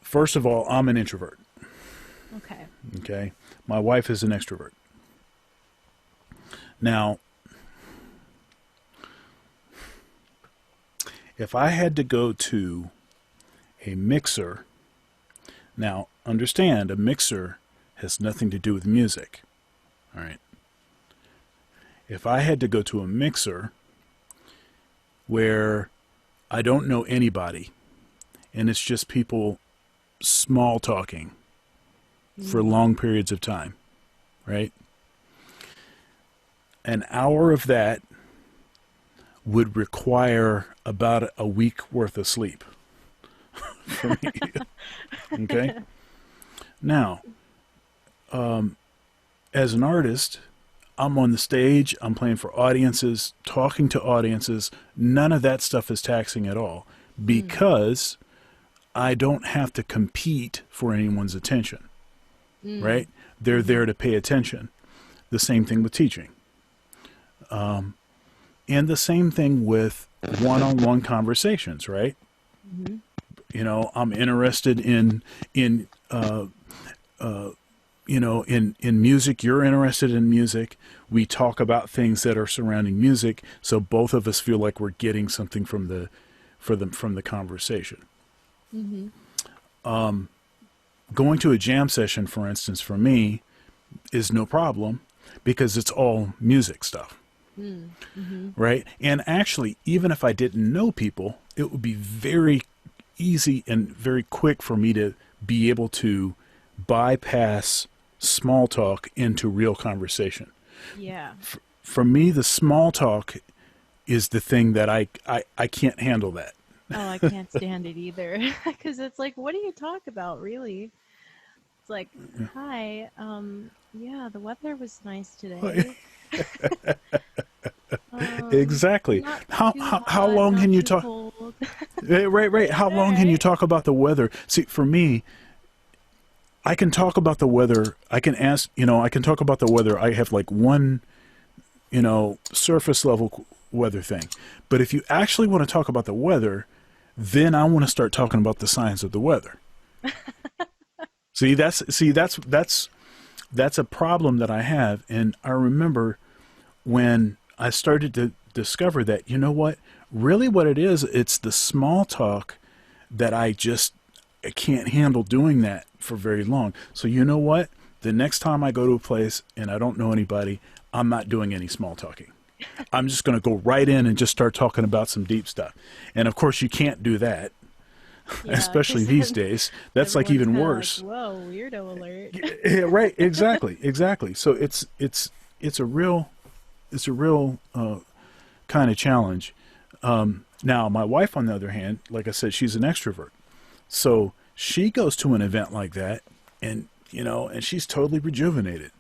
First of all, I'm an introvert. Okay. Okay, my wife is an extrovert. Now, if I had to go to a mixer, now understand a mixer has nothing to do with music. All right. If I had to go to a mixer where I don't know anybody and it's just people small talking for long periods of time, right? An hour of that would require about a week worth of sleep for me. Okay? Now, as an artist, I'm on the stage, I'm playing for audiences, talking to audiences. None of that stuff is taxing at all because I don't have to compete for anyone's attention. Right? They're there to pay attention. The same thing with teaching. And the same thing with one-on-one conversations, right? Mm-hmm. You know, I'm interested in music. You're interested in music. We talk about things that are surrounding music, so both of us feel like we're getting something from the conversation. Mm-hmm. Going to a jam session, for instance, for me, is no problem because it's all music stuff. Mm-hmm. Right? And actually, even if I didn't know people, it would be very easy and very quick for me to be able to bypass small talk into real conversation. Yeah. For me, the small talk is the thing that I can't handle that. Oh, I can't stand it either. Because it's like, what do you talk about, really? It's like, hi, yeah, the weather was nice today. Exactly. Not How, too how hot, long not can you too talk? cold. Right. How All long can you right. talk about the weather? See, for me, I can talk about the weather. I can ask, I can talk about the weather. I have like one, surface level weather thing. But if you actually want to talk about the weather, then I want to start talking about the science of the weather. That's a problem that I have. And I remember when I started to discover that, you know what? Really what it is, it's the small talk that I can't handle doing that for very long. So you know what? The next time I go to a place and I don't know anybody, I'm not doing any small talking. I'm just going to go right in and just start talking about some deep stuff. And of course you can't do that, Yeah, especially because these then days. That's like everyone's even kind of like, worse. whoa, weirdo alert. Yeah, right, exactly. So it's a real kind of challenge. Now, my wife, on the other hand, like I said, she's an extrovert. So she goes to an event like that, and and she's totally rejuvenated.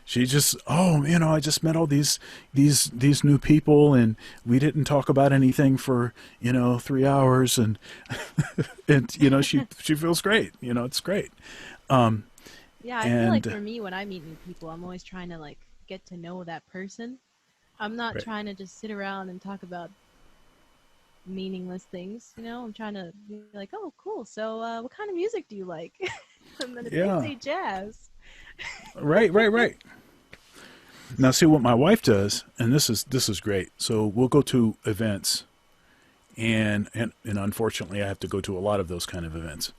She just, I just met all these new people, and we didn't talk about anything for 3 hours, and and she feels great. It's great. Yeah, I feel like And for me, when I meet new people, I'm always trying to like get to know that person. I'm not right, trying to just sit around and talk about meaningless things, you know? I'm trying to be like, oh, cool. So, what kind of music do you like? And then if they yeah, say jazz, right. Now, see what my wife does, and this is great. So we'll go to events, and unfortunately, I have to go to a lot of those kind of events,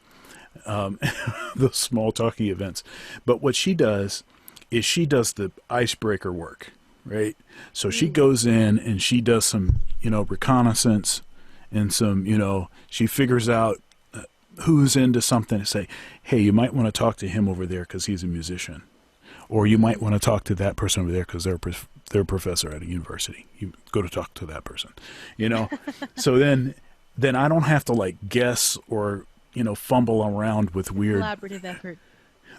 those small talky events. But what she does is she does the icebreaker work, right? So she mm, goes in and she does some, reconnaissance, and some, she figures out who's into something, and say, hey, you might want to talk to him over there because he's a musician, or you might mm, want to talk to that person over there because they're a professor at a university. You go to talk to that person, So then I don't have to like guess or fumble around with weird. collaborative effort.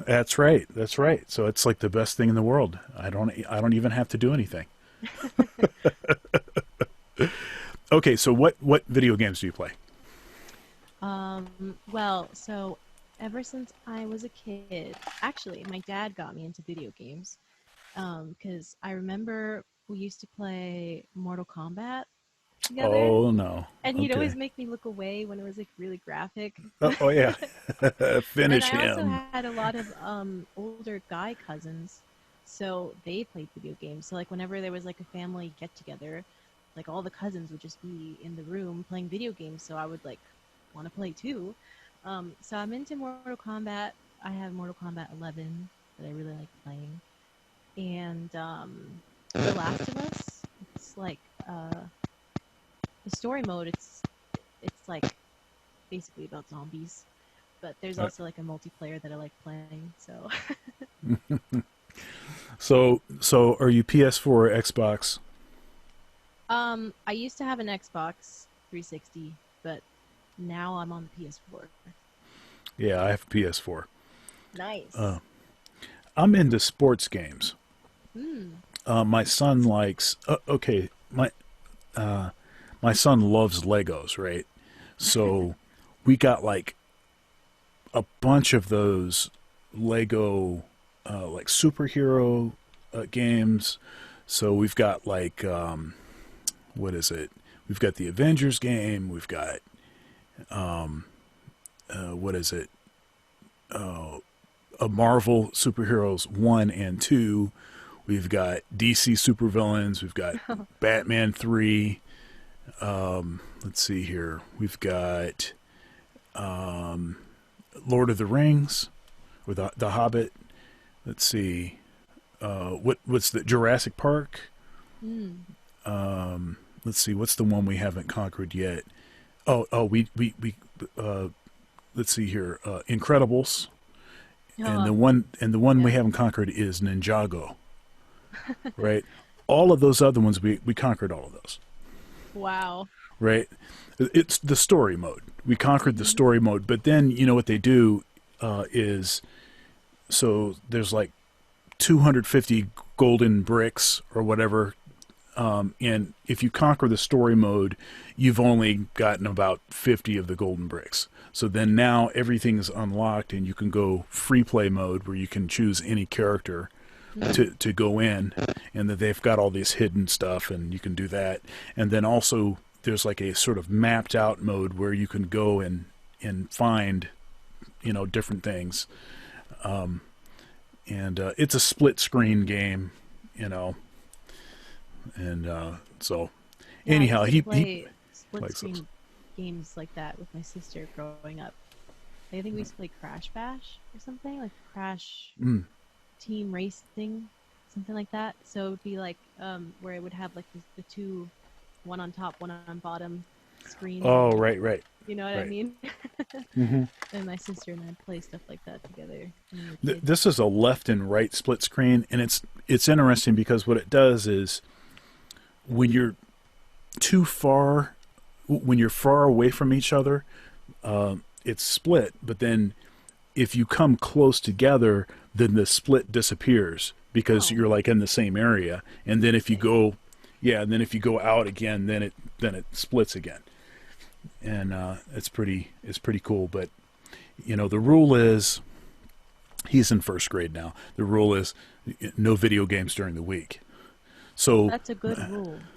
That's right. That's right. So it's like the best thing in the world. I don't even have to do anything. Okay, so what video games do you play? Well, so ever since I was a kid, actually, my dad got me into video games. Because I remember we used to play Mortal Kombat together, Oh no. and he'd always Okay. make me look away when it was like really graphic. Oh yeah. And Finish I also him. had a lot of older guy cousins, so they played video games. So like whenever there was like a family get together, like all the cousins would just be in the room playing video games. So I would like want to play too. So I'm into Mortal Kombat. I have Mortal Kombat 11 that I really like playing, and The Last of Us. It's like the story mode. It's like basically about zombies, but there's Uh, also like a multiplayer that I like playing. So so are you PS4 or Xbox? I used to have an Xbox 360, but now I'm on the PS4. Yeah, I have PS4. Nice. I'm into sports games. Hmm. My son likes. Okay, my son loves Legos, right? So we got like a bunch of those Lego like superhero games. So we've got like what is it? We've got the Avengers game. We've got what is it? A Marvel superheroes 1 and 2. We've got DC supervillains. We've got Batman 3. Let's see here. We've got Lord of the Rings, or the Hobbit. Let's see. What's the Jurassic Park? Hmm. Let's see. What's the one we haven't conquered yet? Oh, we let's see here. Incredibles, and Oh, the one we yeah. haven't conquered is Ninjago, right? All of those other ones we conquered all of those, Wow. right? It's the story mode. We conquered the Hmm. story mode, but then you know what they do is so there's like 250 golden bricks or whatever. And if you conquer the story mode, you've only gotten about 50 of the golden bricks. So then now everything is unlocked and you can go free play mode where you can choose any character to go in, and that they've got all this hidden stuff and you can do that. And then also there's like a sort of mapped out mode where you can go and find, you know, different things. And it's a split screen game, you know. And so Yeah, I anyhow, used to he play split likes those. screen games like that with my sister growing up. I think we used to play Crash Bash or something, like Crash Mm. Team Racing, something like that. So it would be like where it would have like the two, one on top, one on bottom screens, and Oh, like, right, right, you know what I right. mean? Hmm. And my sister and I'd play stuff like that together when we were kids. This is a left and right split screen, and it's interesting because what it does is when you're too far, when you're far away from each other, it's split. But then if you come close together, then the split disappears because Oh, you're like in the same area. And then if you interesting. go, yeah, and then if you go out again, then it splits again. And it's pretty cool. But you know, the rule is he's in first grade now. The rule is no video games during the week. So That's a good rule.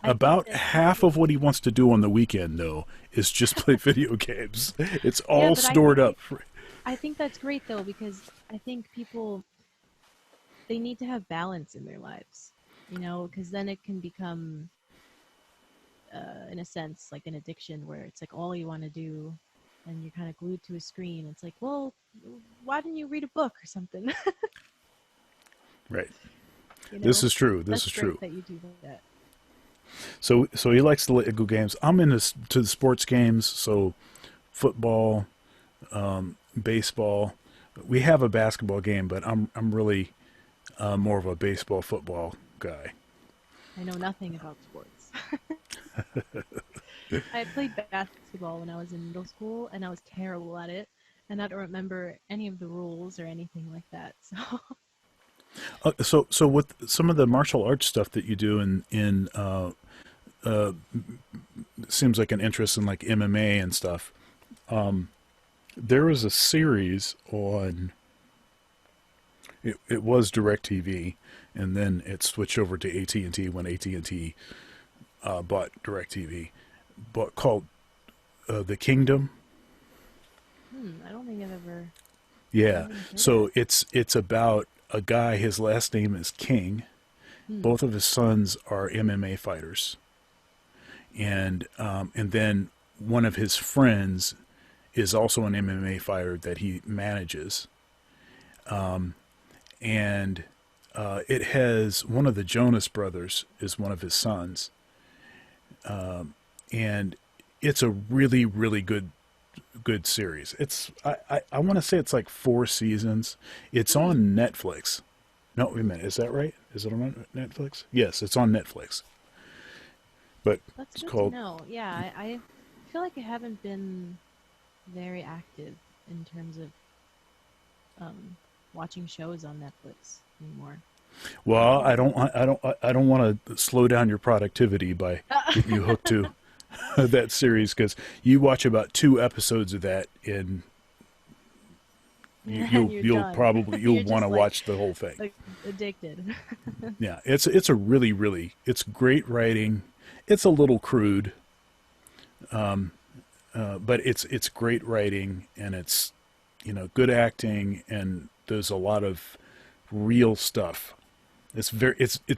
I think about that, half of what he wants to do on the weekend, though, is just play video games. It's yeah, all but stored up. I think that's great though because I think people they need to have balance in their lives, you know, because then it can become, in a sense, like an addiction where it's like all you want to do, and you're kind of glued to a screen. It's like, well, why didn't you read a book or something? Right. You This know, is true. This that's is great true. that you do that. So he likes the Lego games. I'm into to the sports games. So football, baseball. We have a basketball game, but I'm really more of a baseball football guy. I know nothing about sports. I played basketball when I was in middle school, and I was terrible at it, and I don't remember any of the rules or anything like that. So So with some of the martial arts stuff that you do in seems like an interest in like MMA and stuff. There was a series on it was DirecTV, and then it switched over to AT&T when AT&T bought DirecTV, but called The Kingdom. I don't think I've ever. I Yeah. haven't heard of So it. it's about a guy. His last name is King. Hmm. Both of his sons are MMA fighters, and then one of his friends is also an MMA fighter that he manages, and it has one of the Jonas brothers is one of his sons, and it's a really really good series. I want to say it's like 4 seasons. It's Hmm. on Netflix. No, wait a minute. Is that right? Is it on Netflix? Yes, it's on Netflix. But That's it's good to called. know. Yeah, I feel like I haven't been very active in terms of um, watching shows on Netflix anymore. Well, Maybe. I don't want to slow down your productivity by getting you hooked to that series because you watch about 2 episodes of that and And you're you'll done. probably you'll You're want just to watch the whole thing. like addicted. Yeah, it's a really really it's great writing. It's a little crude, but it's great writing and it's you know good acting and there's a lot of real stuff. It's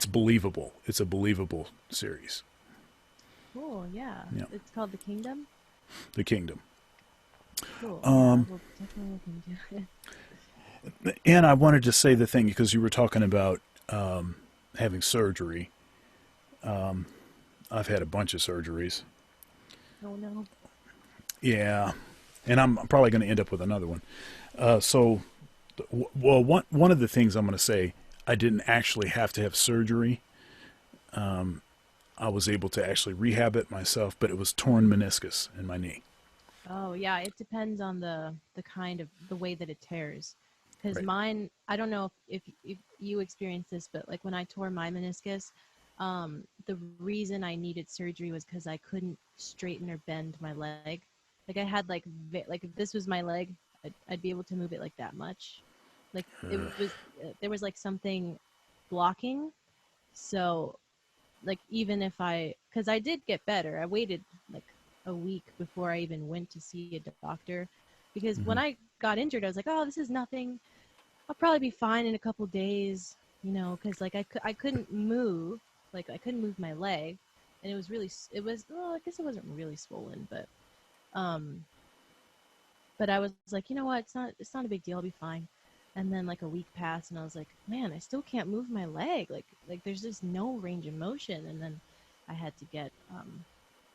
believable. It's a believable series. Cool. Yeah, Yeah, it's called The Kingdom. The Kingdom. Cool. Yeah, Um, we'll definitely look into it. and I wanted to say the thing because you were talking about having surgery. I've had a bunch of surgeries. Oh no. Yeah, and I'm probably going to end up with another one. So Well, one of the things I'm going to say, I didn't actually have to have surgery. I was able to actually rehab it myself, but it was torn meniscus in my knee. Oh yeah, it depends on the kind of the way that it tears. Because Right. mine, I don't know if you experienced this, but like when I tore my meniscus, the reason I needed surgery was because I couldn't straighten or bend my leg. Like I had like if this was my leg, I'd be able to move it like that much. Like it was there was like something blocking. So like even if because I did get better, I waited like a week before I even went to see a doctor, because when Hmm. I got injured, I was like, oh, this is nothing. I'll probably be fine in a couple days, because like I couldn't move, like I couldn't move my leg, and it was well, I guess it wasn't really swollen, um, but I was like, you know what, it's not a big deal, I'll be fine. And then like a week passed, and I was like, man, I still can't move my leg, like there's just no range of motion. And then I had to get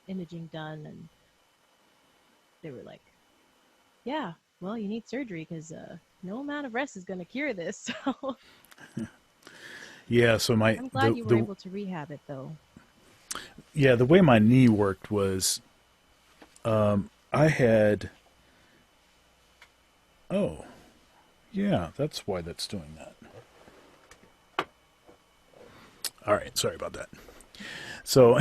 imaging done, and they were like, yeah, well, you need surgery because no amount of rest is going to cure this. So Yeah, so my I'm glad you were able to rehab it, though. the way my knee worked was I had oh, yeah, that's why that's doing that. All right, sorry about that. So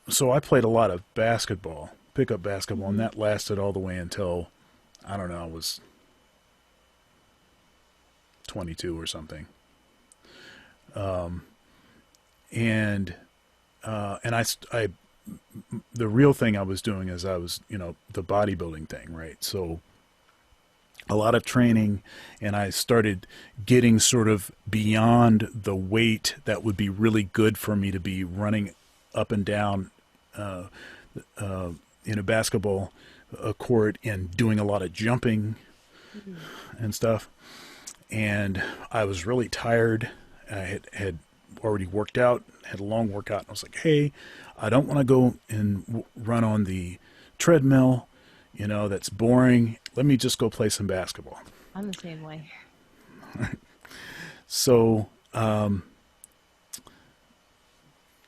so I played a lot of basketball, pickup basketball, and Hmm. that lasted all the way until I don't know, I was 22 or something. And I the real thing I was doing is I was, the bodybuilding thing, right? So a lot of training, and I started getting sort of beyond the weight that would be really good for me to be running up and down uh, in a basketball court and doing a lot of jumping Hmm. and stuff. And I was really tired. I had already worked out, had a long workout, and I was like, hey, I don't want to go and run on the treadmill. That's boring. Let me just go play some basketball. I'm the same way. So,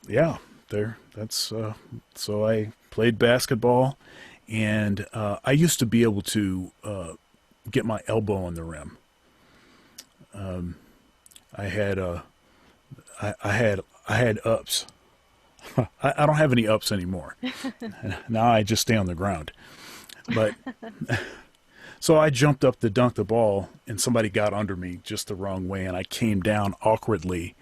yeah, that's, so I played basketball, and I used to be able to get my elbow on the rim. I had, I had ups. I don't have any ups anymore. Now I just stay on the ground. But so I jumped up to dunk the ball, and somebody got under me just the wrong way, and I came down awkwardly,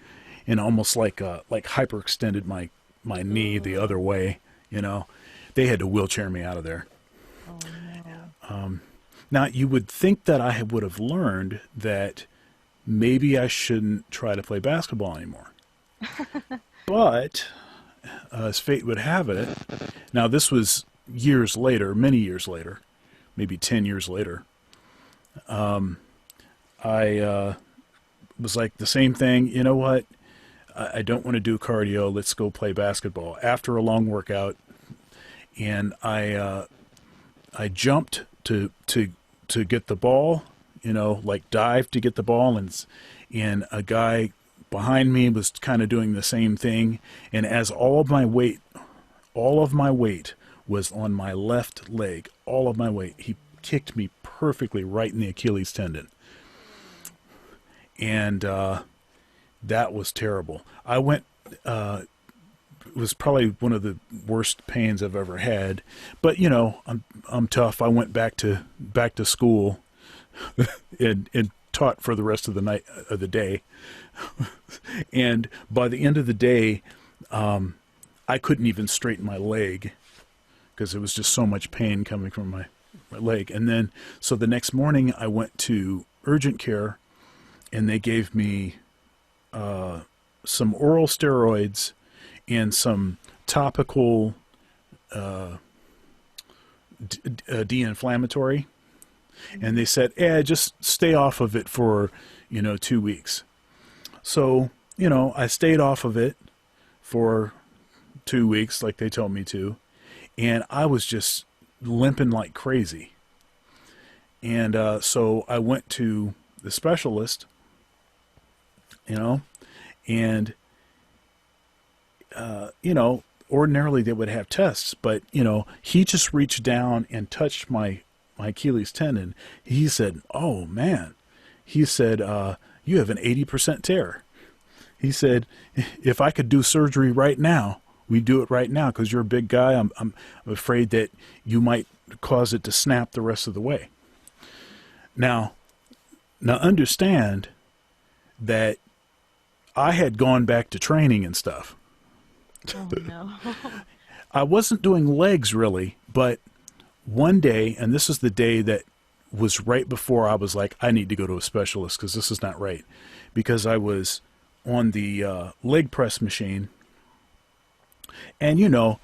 and almost like hyperextended my knee the Oh, other way. You know, they had to wheelchair me out of there. oh no. Now you would think that I would have learned that maybe I shouldn't try to play basketball anymore, but as fate would have it, now this was years later, many years later, maybe 10 years later. I was like the same thing. You know what? I don't want to do cardio. Let's go play basketball. After a long workout, and I jumped to get the ball. Like dived to get the ball, and a guy behind me was kind of doing the same thing. And as all of my weight was on my left leg, all of my weight, he kicked me perfectly right in the Achilles tendon, and that was terrible. I went. It was probably one of the worst pains I've ever had. But I'm tough. I went back to school and taught for the rest of the night of the day. And by the end of the day, I couldn't even straighten my leg because there was just so much pain coming from my leg. And then, so the next morning, I went to urgent care, and they gave me some oral steroids and some topical de-inflammatory. And they said, just stay off of it for 2 weeks. So I stayed off of it for 2 weeks like they told me to, and I was just limping like crazy. And so I went to the specialist, you know, and ordinarily they would have tests, but he just reached down and touched my Achilles tendon. He said, "Oh man," he said, "You have an 80% tear." He said, "If I could do surgery right now, we do it right now because you're a big guy. I'm afraid that you might cause it to snap the rest of the way." Now understand that I had gone back to training and stuff. Oh no. I wasn't doing legs really, but one day, and this is the day that was right before I was like, I need to go to a specialist because this is not right. Because I was on the leg press machine, and your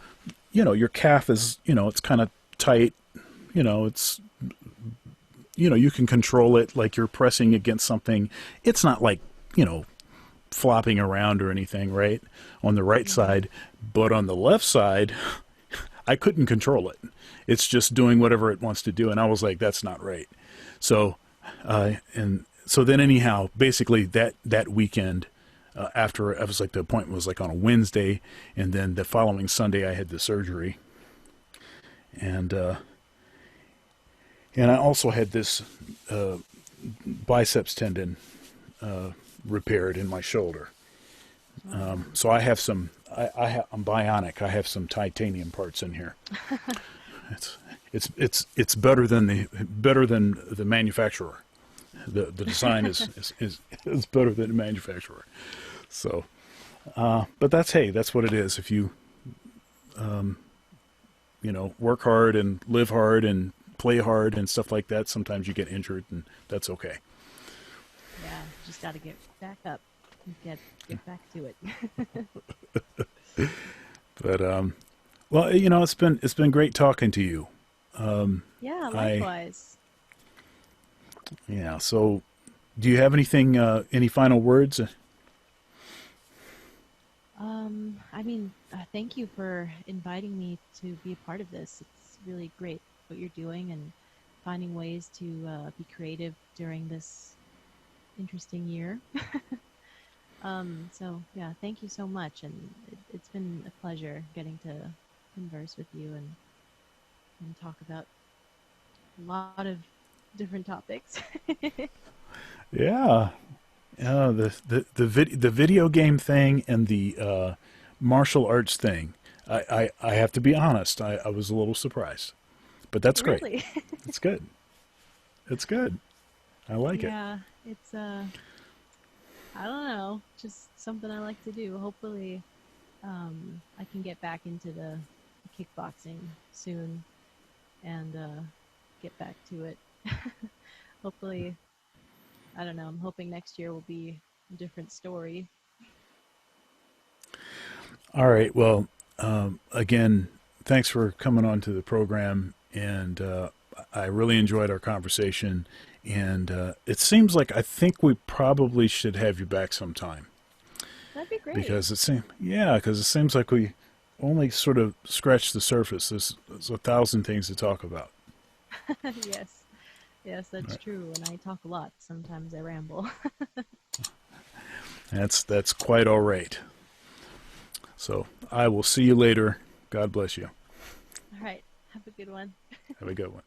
calf is, it's kind of tight. It's, you can control it like you're pressing against something. It's not like, flopping around or anything, right? On the right side, but on the left side, I couldn't control it. It's just doing whatever it wants to do. And I was like, that's not right. So, and so then anyhow, basically that weekend, after I was like, the appointment was like on a Wednesday, and then the following Sunday I had the surgery. And I also had this, biceps tendon, repaired in my shoulder. So I have some, I'm bionic. I have some titanium parts in here. It's better than the manufacturer. The design is better than the manufacturer. So, but that's what it is. If you, work hard and live hard and play hard and stuff like that, sometimes you get injured, and that's okay. Yeah, just got to get back up and get back to it. But well, it's been great talking to you. Yeah, likewise. Yeah. So, do you have anything? Any final words? Thank you for inviting me to be a part of this. It's really great what you're doing and finding ways to be creative during this interesting year. So yeah, thank you so much, and it's been a pleasure getting to converse with you and talk about a lot of different topics. Yeah. The video game thing and the martial arts thing. I have to be honest. I was a little surprised, but that's great. Really? It's good. It's good. I like it. Yeah, it's I don't know, just something I like to do. Hopefully, I can get back into the kickboxing soon and get back to it. Hopefully, I don't know. I'm hoping next year will be a different story. All right. Well, again, thanks for coming on to the program, and I really enjoyed our conversation. And it seems like I think we probably should have you back sometime. That'd be great. Because it seems like we only sort of scratched the surface. There's 1,000 things to talk about. Yes, that's true. And I talk a lot. Sometimes I ramble. That's quite all right. So I will see you later. God bless you. All right. Have a good one. Have a good one.